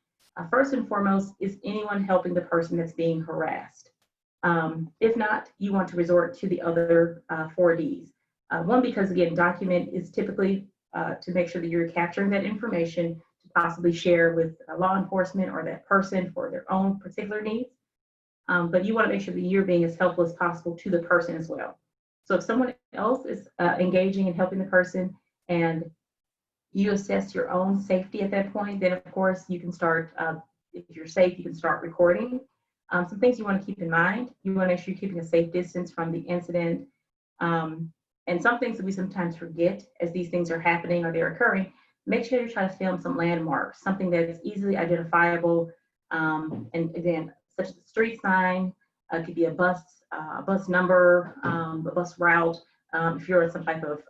First and foremost, is anyone helping the person that's being harassed? If not, you want to resort to the other 4Ds. One, because again, document is typically to make sure that you're capturing that information to possibly share with law enforcement or that person for their own particular needs. But you want to make sure that you're being as helpful as possible to the person as well. So if someone else is engaging and helping the person, and you assess your own safety at that point, then of course you can start, if you're safe, you can start recording. Some things you want to keep in mind: you want to make sure you're keeping a safe distance from the incident. And some things that we sometimes forget as these things are happening or they're occurring, make sure you try to film some landmarks, something that is easily identifiable. And again, such as a street sign, could be a bus number, a bus route. If you're in some type of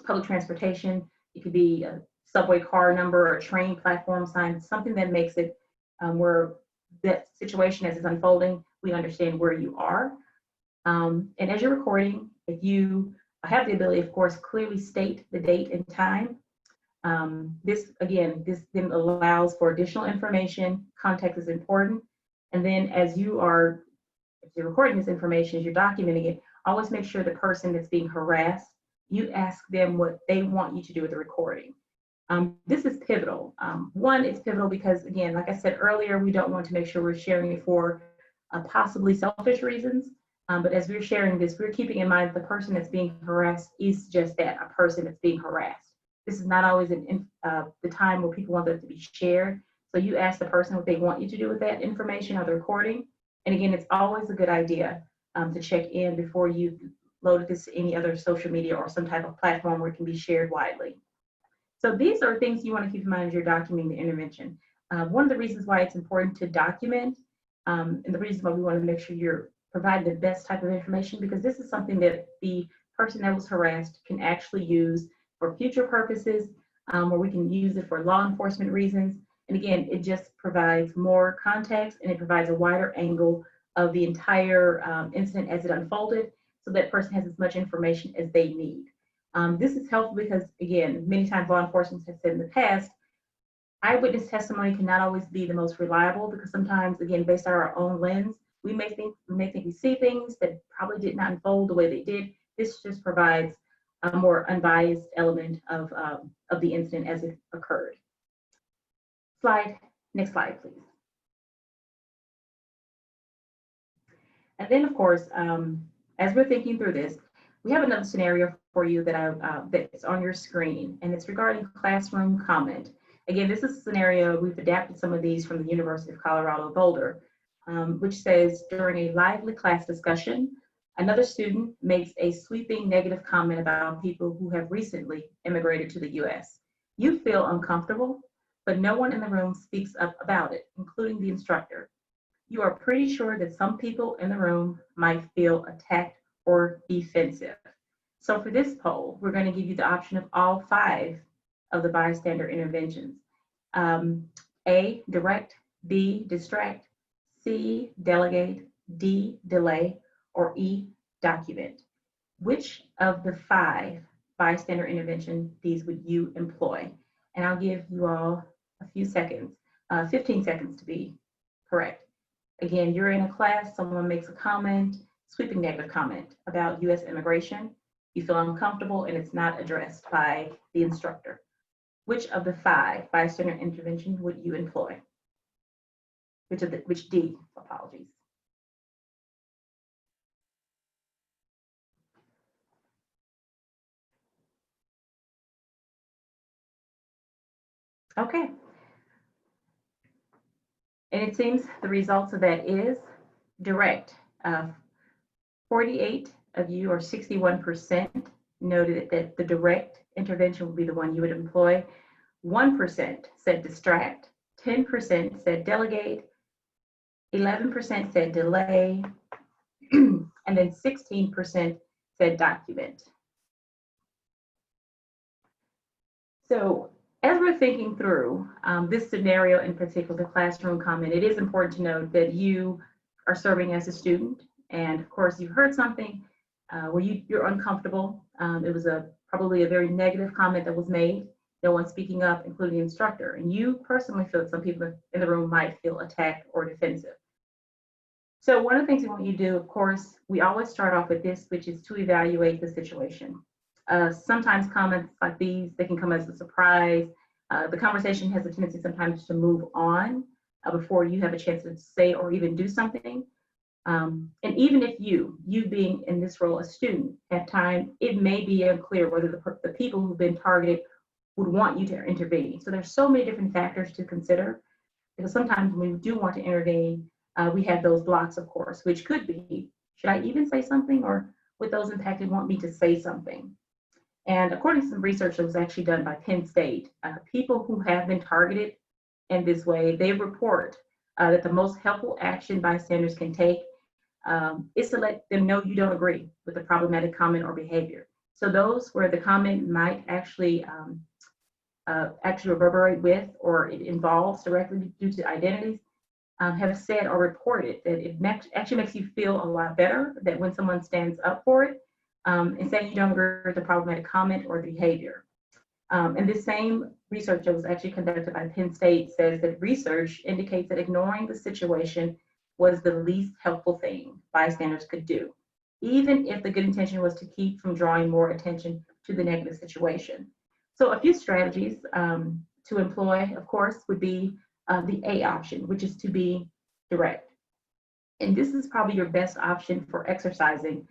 public transportation, it could be a subway car number or a train platform sign, something that makes it where that situation as it's unfolding, we understand where you are. And as you're recording, if you have the ability, of course, clearly state the date and time. This then allows for additional information. Context is important. And then as if you're recording this information, as you're documenting it, always make sure the person that's being harassed, you ask them what they want you to do with the recording. This is pivotal. One, it's pivotal because, again, like I said earlier, we don't want to make sure we're sharing it for possibly selfish reasons. But as we're sharing this, we're keeping in mind the person that's being harassed is just that, a person that's being harassed. This is not always the time where people want that to be shared. So you ask the person what they want you to do with that information or the recording. And again, it's always a good idea to check in before you load this to any other social media or some type of platform where it can be shared widely. So these are things you want to keep in mind as you're documenting the intervention. One of the reasons why it's important to document, and the reason why we want to make sure you're providing the best type of information, because this is something that the person that was harassed can actually use for future purposes, where we can use it for law enforcement reasons. And again, it just provides more context and it provides a wider angle of the entire incident as it unfolded, so that person has as much information as they need. This is helpful because, again, many times law enforcement has said in the past, eyewitness testimony cannot always be the most reliable, because sometimes, again, based on our own lens, we may think we see things that probably did not unfold the way they did. This just provides a more unbiased element of the incident as it occurred. Next slide, please. And then, of course, as we're thinking through this, we have another scenario for you that's on your screen, and it's regarding classroom comment. Again, this is a scenario, we've adapted some of these from the University of Colorado Boulder, which says, during a lively class discussion, another student makes a sweeping negative comment about people who have recently immigrated to the US. You feel uncomfortable, but no one in the room speaks up about it, including the instructor. You are pretty sure that some people in the room might feel attacked or defensive. So for this poll, we're going to give you the option of all 5 of the bystander interventions. A, direct; B, distract; C, delegate; D, delay; or E, document. which of the 5 bystander intervention these would you employ? And I'll give you all a few seconds, 15 seconds to be correct. Again, you're in a class, someone makes a comment, sweeping negative comment about US immigration. You feel uncomfortable and it's not addressed by the instructor. Which of the 5 bystander intervention would you employ? Which D, apologies. Okay. And it seems the results of that is direct. 48 of you, or 61%, noted that the direct intervention would be the one you would employ. 1% said distract, 10% said delegate, 11% said delay, and then 16% said document. So as we're thinking through this scenario in particular, the classroom comment, it is important to note that you are serving as a student. And of course, you heard something where you're uncomfortable. It was probably a very negative comment that was made. No one speaking up, including the instructor. And you personally feel that some people in the room might feel attacked or defensive. So one of the things we want you to do, of course, we always start off with this, which is to evaluate the situation. Sometimes comments like these, they can come as a surprise. The conversation has a tendency sometimes to move on before you have a chance to say or even do something. And even if you being in this role as student, have time, it may be unclear whether the people who've been targeted would want you to intervene. So there's so many different factors to consider, because sometimes when we do want to intervene, we have those blocks, of course, which could be, should I even say something, or would those impacted want me to say something? And according to some research that was actually done by Penn State, people who have been targeted in this way, they report that the most helpful action bystanders can take is to let them know you don't agree with the problematic comment or behavior. So those where the comment might actually reverberate with, or it involves directly due to identities, have said or reported that it actually makes you feel a lot better that when someone stands up for it and saying you don't agree with the problematic comment or behavior. And this same research that was actually conducted by Penn State says that research indicates that ignoring the situation was the least helpful thing bystanders could do, even if the good intention was to keep from drawing more attention to the negative situation. So a few strategies to employ, of course, would be the A option, which is to be direct. And this is probably your best option for exercising.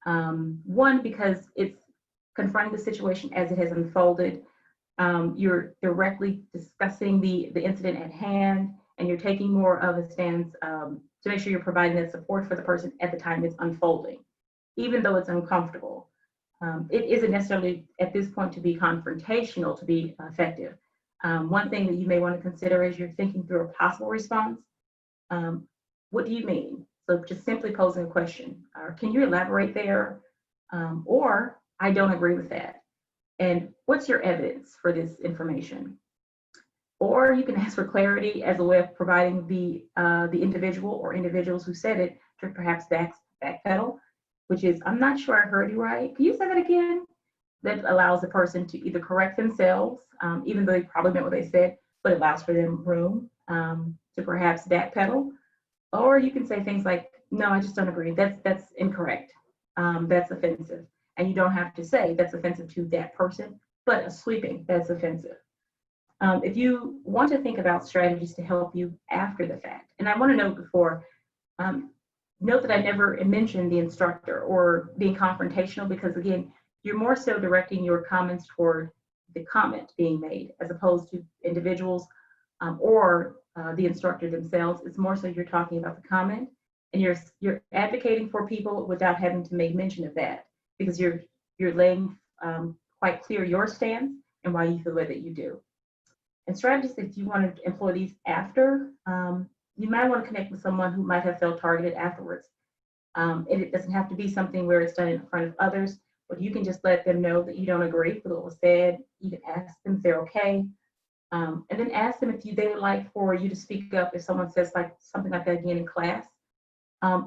One, because it's confronting the situation as it has unfolded. You're directly discussing the incident at hand, and you're taking more of a stance to make sure you're providing that support for the person at the time it's unfolding, even though it's uncomfortable. It isn't necessarily at this point to be confrontational to be effective. One thing that you may want to consider as you're thinking through a possible response, what do you mean? So just simply posing a question, or can you elaborate there? Or I don't agree with that. And what's your evidence for this information? Or you can ask for clarity as a way of providing the individual or individuals who said it to perhaps backpedal, which is, I'm not sure I heard you right. Can you say that again? That allows the person to either correct themselves, even though they probably meant what they said, but it allows for them room to perhaps backpedal. Or you can say things like, no, I just don't agree. That's incorrect. That's offensive. And you don't have to say that's offensive to that person, but a sweeping, that's offensive. If you want to think about strategies to help you after the fact, and I want to note before, note that I never mentioned the instructor or being confrontational, because again, you're more so directing your comments toward the comment being made as opposed to individuals or the instructor themselves. It's more so you're talking about the comment, and you're advocating for people without having to make mention of that, because you're laying quite clear your stance and why you feel the way that you do. And strategies, if you want to employ these after, you might want to connect with someone who might have felt targeted afterwards. And it doesn't have to be something where it's done in front of others, but you can just let them know that you don't agree with what was said. You can ask them if they're okay. And then ask them if they would like for you to speak up if someone says something like that again in class,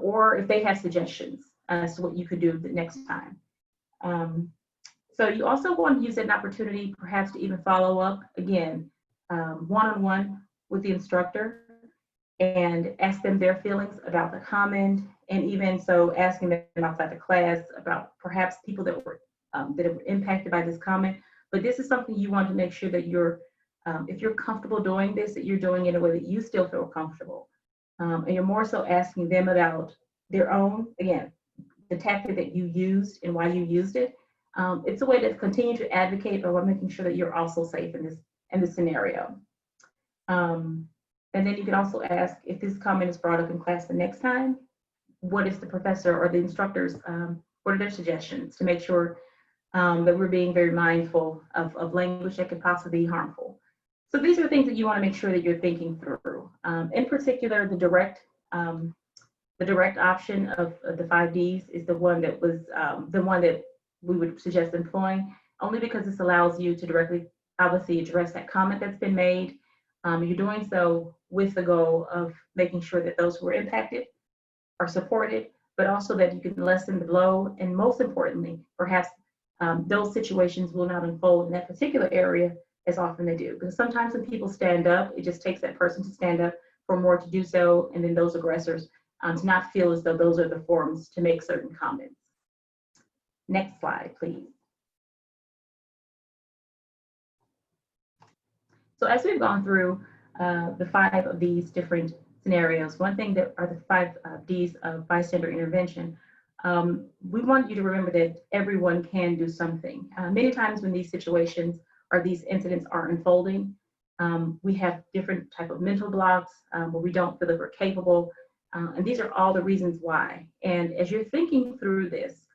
or if they have suggestions as to what you could do the next time. So you also want to use an opportunity perhaps to even follow up again, one-on-one with the instructor and ask them their feelings about the comment, and even so asking them outside the class about perhaps people that were impacted by this comment. But this is something you want to make sure that if you're comfortable doing this, that you're doing it in a way that you still feel comfortable. And you're more so asking them about their own, again, the tactic that you used and why you used it. It's a way to continue to advocate, but we're making sure that you're also safe in this scenario. And then you can also ask, if this comment is brought up in class the next time, what is the professor or the instructors, what are their suggestions to make sure that we're being very mindful of language that could possibly be harmful. So these are things that you want to make sure that you're thinking through. In particular, the direct option of the 5 Ds is the one that we would suggest employing, only because this allows you to directly, obviously, address that comment that's been made. You're doing so with the goal of making sure that those who are impacted are supported, but also that you can lessen the blow, and most importantly, perhaps those situations will not unfold in that particular area as often they do. Because sometimes when people stand up, it just takes that person to stand up for more to do so, and then those aggressors to not feel as though those are the forums to make certain comments. Next slide, please. So as we've gone through the 5 of these different scenarios, one thing that are the 5 Ds of bystander intervention, we want you to remember that everyone can do something. Many times when these situations or these incidents are unfolding, we have different type of mental blocks where we don't feel that we're capable, and these are all the reasons why. And as you're thinking through this,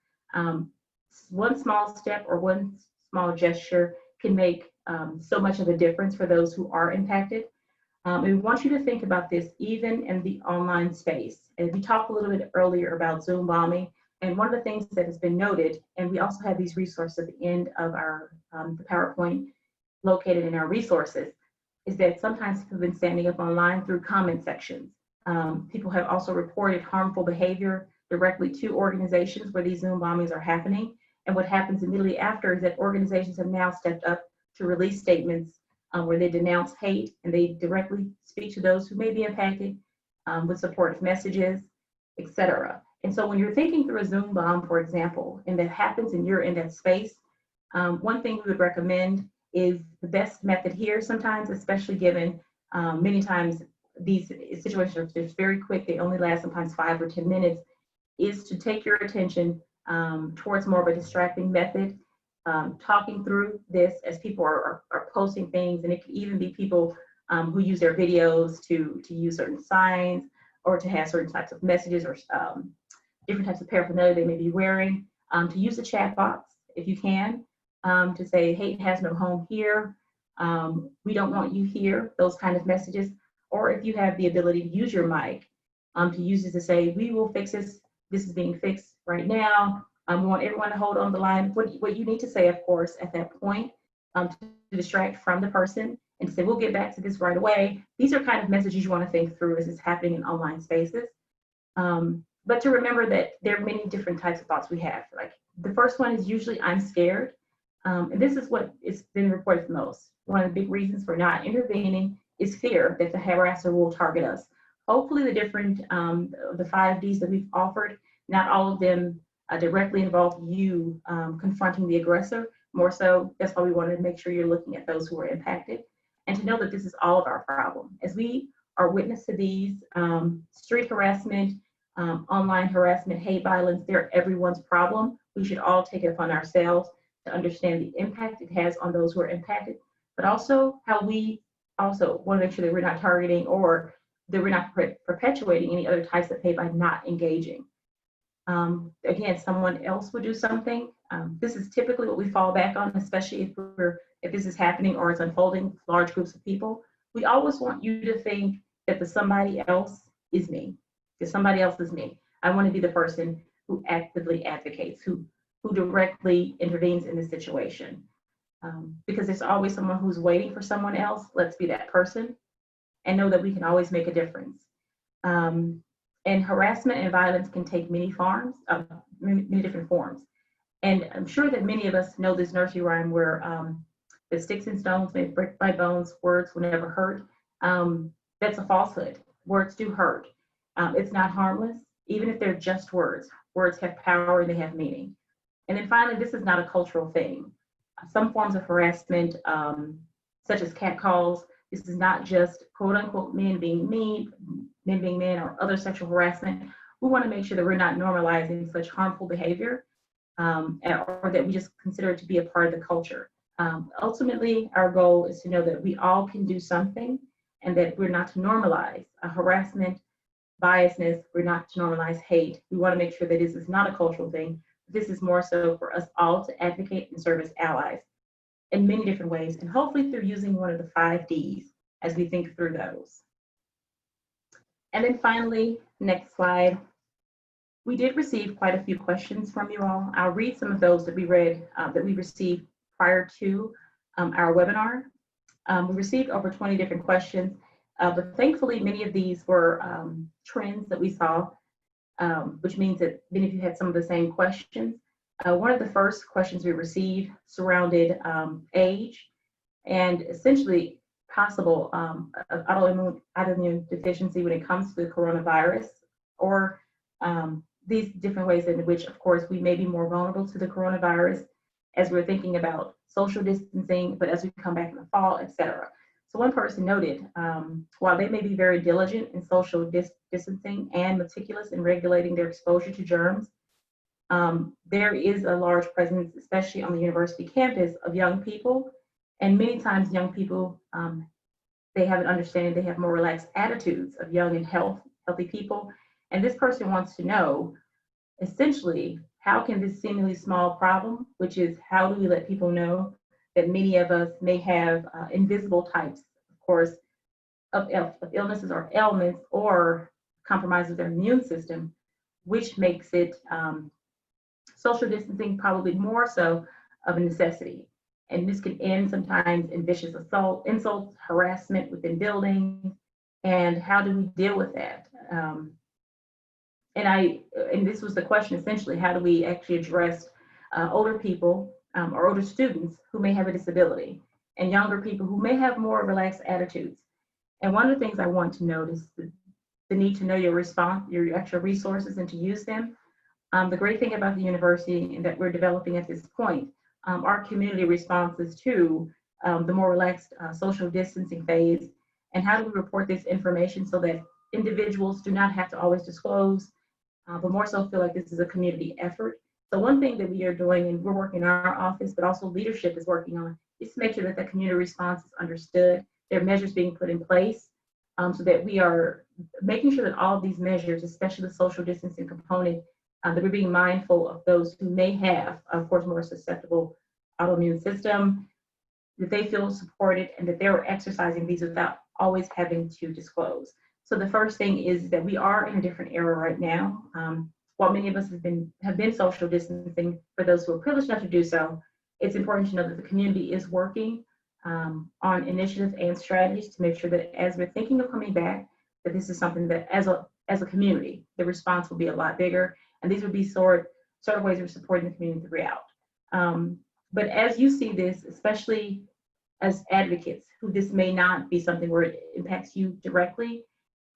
one small step or one small gesture can make so much of a difference for those who are impacted. And we want you to think about this even in the online space. And we talked a little bit earlier about Zoom bombing, and one of the things that has been noted, and we also have these resources at the end of our the PowerPoint located in our resources, is that sometimes people have been standing up online through comment sections. People have also reported harmful behavior directly to organizations where these Zoom bombings are happening. And what happens immediately after is that organizations have now stepped up to release statements where they denounce hate, and they directly speak to those who may be impacted with supportive messages, etc. And so when you're thinking through a Zoom bomb, for example, and that happens and you're in that space, one thing we would recommend is the best method here sometimes, especially given many times these situations are just very quick, they only last sometimes 5 or 10 minutes, is to take your attention towards more of a distracting method, talking through this as people are posting things, and it could even be people who use their videos to use certain signs or to have certain types of messages or different types of paraphernalia they may be wearing, to use the chat box if you can, to say hate has no home here, we don't want you here, those kind of messages. Or if you have the ability to use your mic, to use it to say, we will fix this, this is being fixed right now. We want everyone to hold on the line. What you need to say, of course, at that point, to distract from the person and to say, we'll get back to this right away. These are kind of messages you want to think through as it's happening in online spaces. But to remember that there are many different types of thoughts we have. Like the first one is usually, I'm scared. And this is what it's been reported the most. One of the big reasons for not intervening is fear that the harasser will target us. Hopefully the different, the 5 Ds that we've offered, not all of them directly involve you confronting the aggressor. More so, that's why we wanted to make sure you're looking at those who are impacted, and to know that this is all of our problem. As we are witness to these street harassment, online harassment, hate violence, they're everyone's problem. We should all take it upon ourselves to understand the impact it has on those who are impacted, but also how we also want to make sure that we're not targeting or that we're not perpetuating any other types of hate by not engaging. Again, someone else would do something. This is typically what we fall back on, especially if this is happening or it's unfolding large groups of people. We always want you to think that the somebody else is me. That somebody else is me. I want to be the person who actively advocates, who directly intervenes in the situation. Because there's always someone who's waiting for someone else. Let's be that person and know that we can always make a difference. And harassment and violence can take many different forms. And I'm sure that many of us know this nursery rhyme where the sticks and stones may break my bones, words will never hurt. That's a falsehood. Words do hurt. It's not harmless, even if they're just words. Words have power and they have meaning. And then finally, this is not a cultural thing. Some forms of harassment, such as catcalls, this is not just quote unquote men being mean, men being men, or other sexual harassment. We want to make sure that we're not normalizing such harmful behavior, or that we just consider it to be a part of the culture. Ultimately, our goal is to know that we all can do something and that we're not to normalize harassment, biasness, we're not to normalize hate. We want to make sure that this is not a cultural thing. This is more so for us all to advocate and serve as allies in many different ways, and hopefully through using one of the 5 Ds as we think through those. And then finally, next slide. We did receive quite a few questions from you all. I'll read some of those that we read, that we received prior to our webinar. We received over 20 different questions, but thankfully many of these were trends that we saw, which means that many of you had some of the same questions. One of the first questions we received surrounded age and essentially possible autoimmune deficiency when it comes to the coronavirus, or these different ways in which, of course, we may be more vulnerable to the coronavirus as we're thinking about social distancing, but as we come back in the fall, et cetera. So one person noted, while they may be very diligent in social distancing and meticulous in regulating their exposure to germs, there is a large presence, especially on the university campus, of young people. And many times young people, they have an understanding, they have more relaxed attitudes of young and healthy people. And this person wants to know, essentially, how can this seemingly small problem, which is how do we let people know that many of us may have invisible types, of course, of illnesses or ailments or compromises their immune system, which makes it social distancing probably more so of a necessity. And this can end sometimes in vicious assault, insults, harassment within buildings. And how do we deal with that? And this was the question essentially, how do we actually address older people or older students who may have a disability, and younger people who may have more relaxed attitudes? And one of the things I want to note is the need to know your response, your actual resources, and to use them. The great thing about the university and that we're developing at this point, our community responses to the more relaxed social distancing phase, and how do we report this information so that individuals do not have to always disclose, but more so feel like this is a community effort. So one thing that we are doing, and we're working in our office, but also leadership is working on, is to make sure that the community response is understood. There are measures being put in place so that we are making sure that all of these measures, especially the social distancing component, that we're being mindful of those who may have, of course, more susceptible autoimmune system, that they feel supported and that they're exercising these without always having to disclose. So the first thing is that we are in a different era right now. While many of us have been social distancing, for those who are privileged enough to do so, it's important to know that the community is working on initiatives and strategies to make sure that as we're thinking of coming back, that this is something that as a community, the response will be a lot bigger. And these would be sort of ways we're supporting the community throughout. But as you see this, especially as advocates, who this may not be something where it impacts you directly,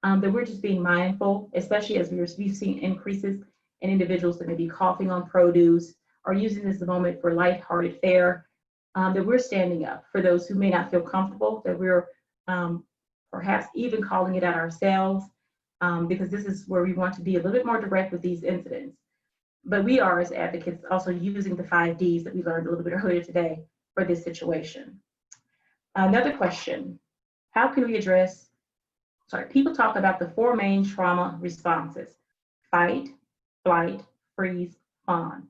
that we're just being mindful, especially as we've seen increases in individuals that may be coughing on produce or using this moment for lighthearted fare, that we're standing up for those who may not feel comfortable, that we're perhaps even calling it out ourselves, because this is where we want to be a little bit more direct with these incidents. But we are, as advocates, also using the 5 Ds that we learned a little bit earlier today for this situation. Another question, how can we address, people talk about the 4 main trauma responses: fight, flight, freeze, fawn.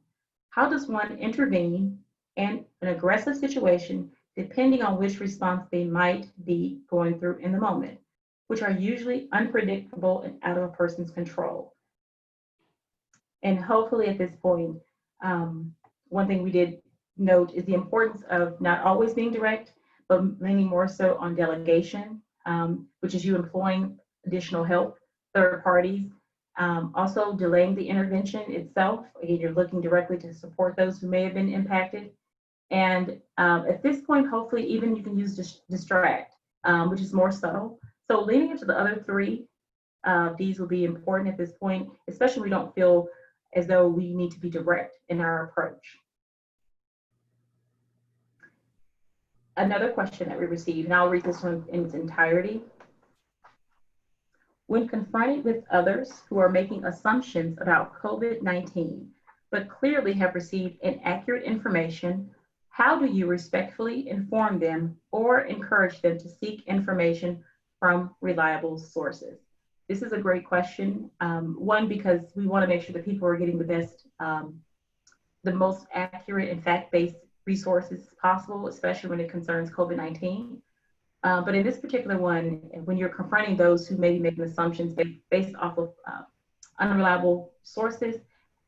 How does one intervene in an aggressive situation depending on which response they might be going through in the moment, which are usually unpredictable and out of a person's control? And hopefully at this point, one thing we did note is the importance of not always being direct, but leaning more so on delegation, which is you employing additional help, third parties, Also delaying the intervention itself. Again, you're looking directly to support those who may have been impacted. And at this point, hopefully, even you can use distract, which is more subtle. So leaning into the other three, these will be important at this point, especially when we don't feel as though we need to be direct in our approach. Another question that we received, and I'll read this one in its entirety. When confronted with others who are making assumptions about COVID-19, but clearly have received inaccurate information, how do you respectfully inform them or encourage them to seek information from reliable sources? This is a great question. One, because we want to make sure that people are getting the best, the most accurate and fact-based resources possible, especially when it concerns COVID-19. But in this particular one, when you're confronting those who may be making assumptions based off of unreliable sources,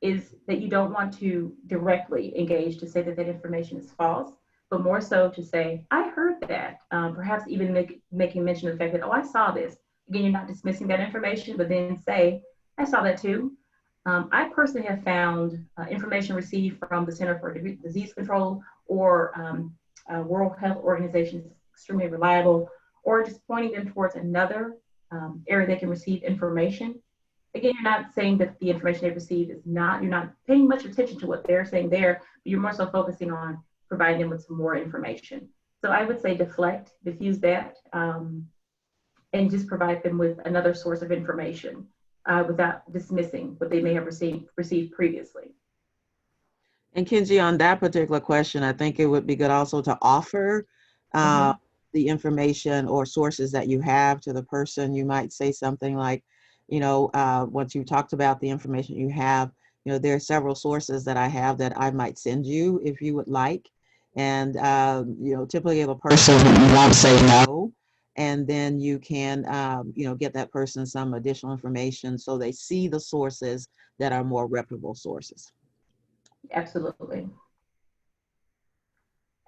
is that you don't want to directly engage to say that that information is false, but more so to say, I heard that, perhaps even making mention of the fact that, oh, I saw this. Again, you're not dismissing that information, but then say, I saw that too. I personally have found information received from the Center for Disease Control or World Health Organization is extremely reliable, or just pointing them towards another area they can receive information. Again, you're not saying that the information they received is not, you're not paying much attention to what they're saying there, but you're more so focusing on providing them with some more information. So I would say deflect, diffuse that, and just provide them with another source of information without dismissing what they may have received previously. And Kenji, on that particular question, I think it would be good also to offer the information or sources that you have to the person. You might say something like, once you talked about the information you have, there are several sources that I have that I might send you if you would like. And, typically if a person won't say no, and then you can, get that person some additional information so they see the sources that are more reputable sources. Absolutely.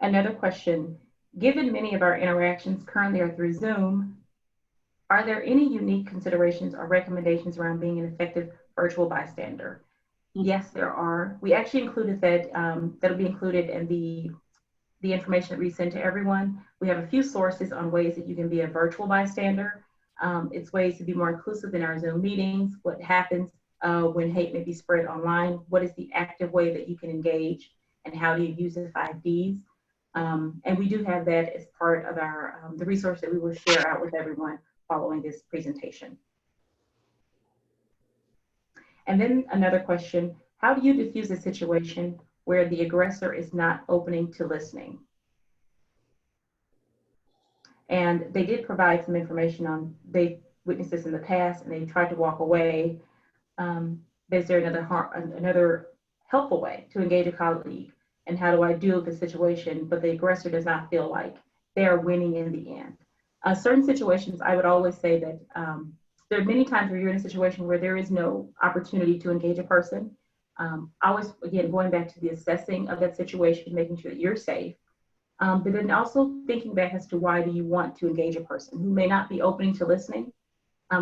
Another question, given many of our interactions currently are through Zoom, are there any unique considerations or recommendations around being an effective virtual bystander? Yes, there are. We actually included that, that'll be included in the information that we send to everyone. We have a few sources on ways that you can be a virtual bystander. It's ways to be more inclusive in our Zoom meetings, what happens when hate may be spread online, what is the active way that you can engage, and how do you use the 5Ds? And we do have that as part of our the resource that we will share out with everyone following this presentation. And then another question, how do you diffuse a situation where the aggressor is not opening to listening? And they did provide some information on, they witnessed this in the past and they tried to walk away. Is there another helpful way to engage a colleague? And how do I deal with the situation, but the aggressor does not feel like they are winning in the end? Certain situations, I would always say that there are many times where you're in a situation where there is no opportunity to engage a person. Always, again, going back to the assessing of that situation, making sure that you're safe, but then also thinking back as to why do you want to engage a person who may not be opening to listening,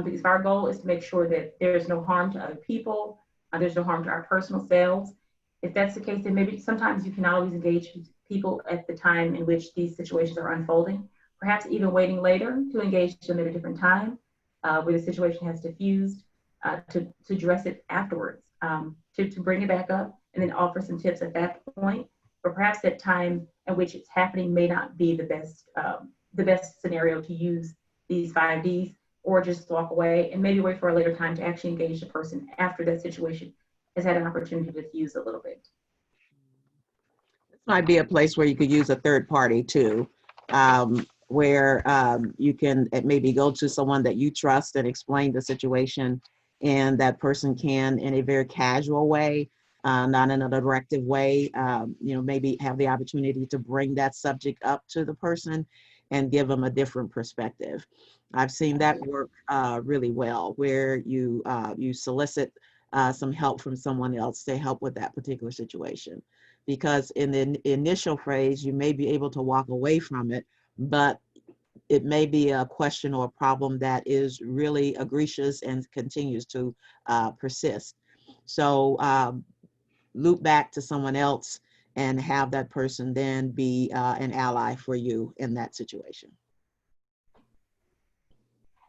because our goal is to make sure that there's no harm to other people, there's no harm to our personal selves. If that's the case, then maybe sometimes you can always engage people at the time in which these situations are unfolding, perhaps even waiting later to engage them at a different time where the situation has diffused, to address it afterwards, to bring it back up and then offer some tips at that point. But perhaps that time at which it's happening may not be the best scenario to use these 5Ds, or just walk away and maybe wait for a later time to actually engage the person after that situation has had an opportunity to diffuse a little bit. This might be a place where you could use a third party too, where you can maybe go to someone that you trust and explain the situation, and that person can, in a very casual way, not in a directive way, maybe have the opportunity to bring that subject up to the person and give them a different perspective. I've seen that work really well, where you solicit some help from someone else to help with that particular situation. Because in the initial phase, you may be able to walk away from it, but it may be a question or a problem that is really egregious and continues to persist. So loop back to someone else and have that person then be an ally for you in that situation.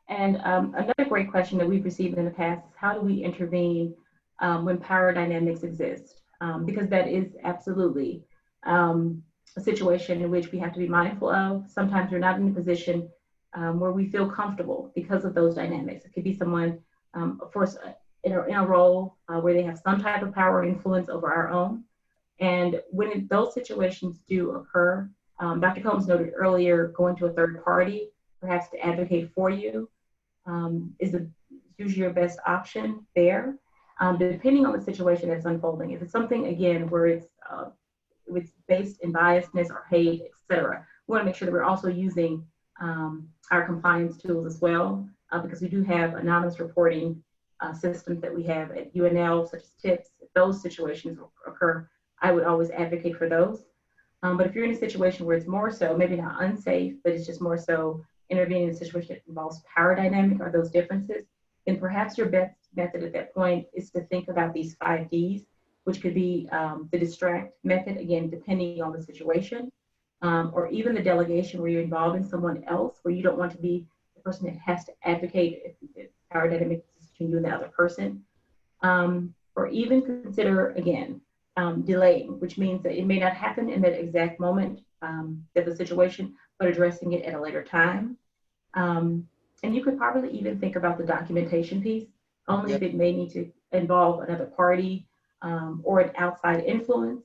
And another great question that we've received in the past is how do we intervene when power dynamics exist? Because that is absolutely a situation in which we have to be mindful of. Sometimes we're not in a position where we feel comfortable because of those dynamics. It could be someone, of course, in a role where they have some type of power or influence over our own. And when those situations do occur, Dr. Combs noted earlier, going to a third party, perhaps to advocate for you, is usually your best option there, depending on the situation that's unfolding. If it's something, again, where it's based in biasness or hate, etc., we want to make sure that we're also using our compliance tools as well, because we do have anonymous reporting systems that we have at UNL, such as TIPS. If those situations occur, I would always advocate for those. But if you're in a situation where it's more so, maybe not unsafe, but it's just more so intervening in a situation that involves power dynamic or those differences, then perhaps your best method at that point is to think about these 5 Ds, which could be the distract method, again, depending on the situation, or even the delegation where you're involved in someone else, where you don't want to be the person that has to advocate if power dynamic is between you and the other person. Or even consider, again, delaying, which means that it may not happen in that exact moment of the situation, but addressing it at a later time. And you could probably even think about the documentation piece, only if it may need to involve another party or an outside influence.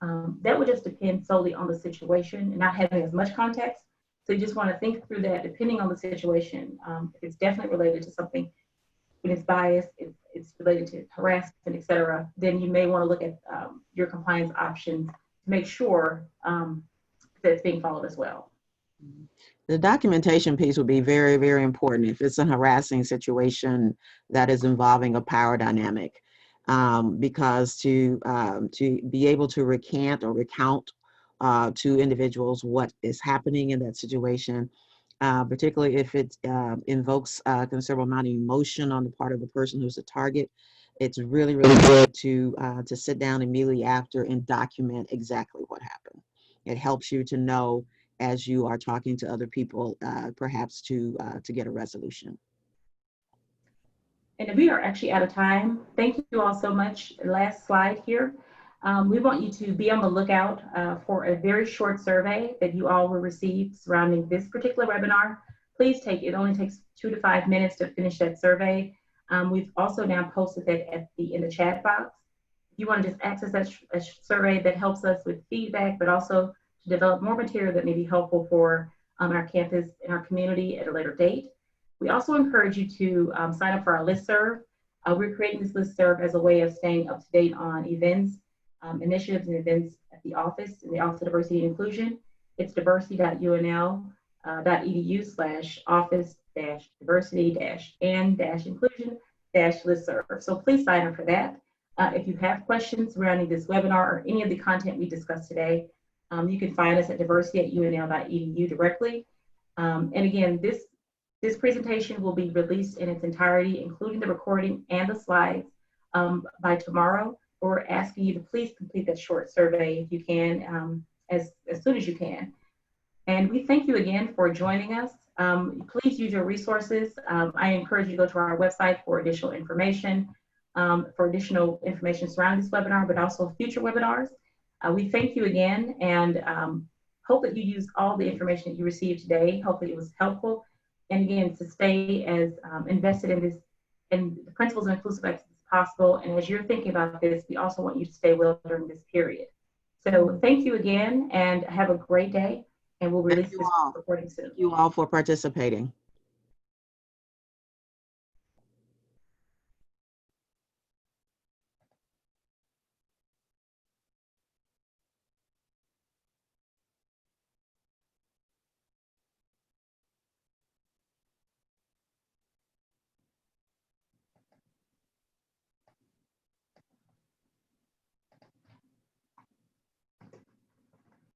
That would just depend solely on the situation and not having as much context. So you just want to think through that depending on the situation. If it's definitely related to something, when it's biased, it's related to harassment, et cetera, then you may want to look at your compliance options to make sure that it's being followed as well. The documentation piece would be very, very important if it's a harassing situation that is involving a power dynamic, because to be able to recant or recount to individuals what is happening in that situation, particularly if it invokes a considerable amount of emotion on the part of the person who's the target, it's really, really good to sit down immediately after and document exactly what happened. It helps you to know as you are talking to other people, perhaps to get a resolution. And we are actually out of time. Thank you all so much. Last slide here. We want you to be on the lookout for a very short survey that you all will receive surrounding this particular webinar. Please take it. It only takes 2 to 5 minutes to finish that survey. We've also now posted that in the chat box. If you want to just access that survey, that helps us with feedback, but also to develop more material that may be helpful for our campus and our community at a later date. We also encourage you to sign up for our listserv. We're creating this listserv as a way of staying up to date on events, initiatives and events at the Office of Diversity and Inclusion. It's diversity.unl.edu/office-diversity-and-inclusion-listserv. So please sign up for that. If you have questions surrounding this webinar or any of the content we discussed today, you can find us at diversity@unl.edu directly. And again, this presentation will be released in its entirety, including the recording and the slides, by tomorrow. We're asking you to please complete that short survey if you can, as soon as you can. And we thank you again for joining us. Please use your resources. I encourage you to go to our website for additional information surrounding this webinar, but also future webinars. We thank you again and hope that you use all the information that you received today. Hopefully it was helpful. And again, to stay as invested in this and the principles of inclusive access as possible. And as you're thinking about this, we also want you to stay well during this period. So thank you again and have a great day. And we'll release this recording soon. Thank you all for participating.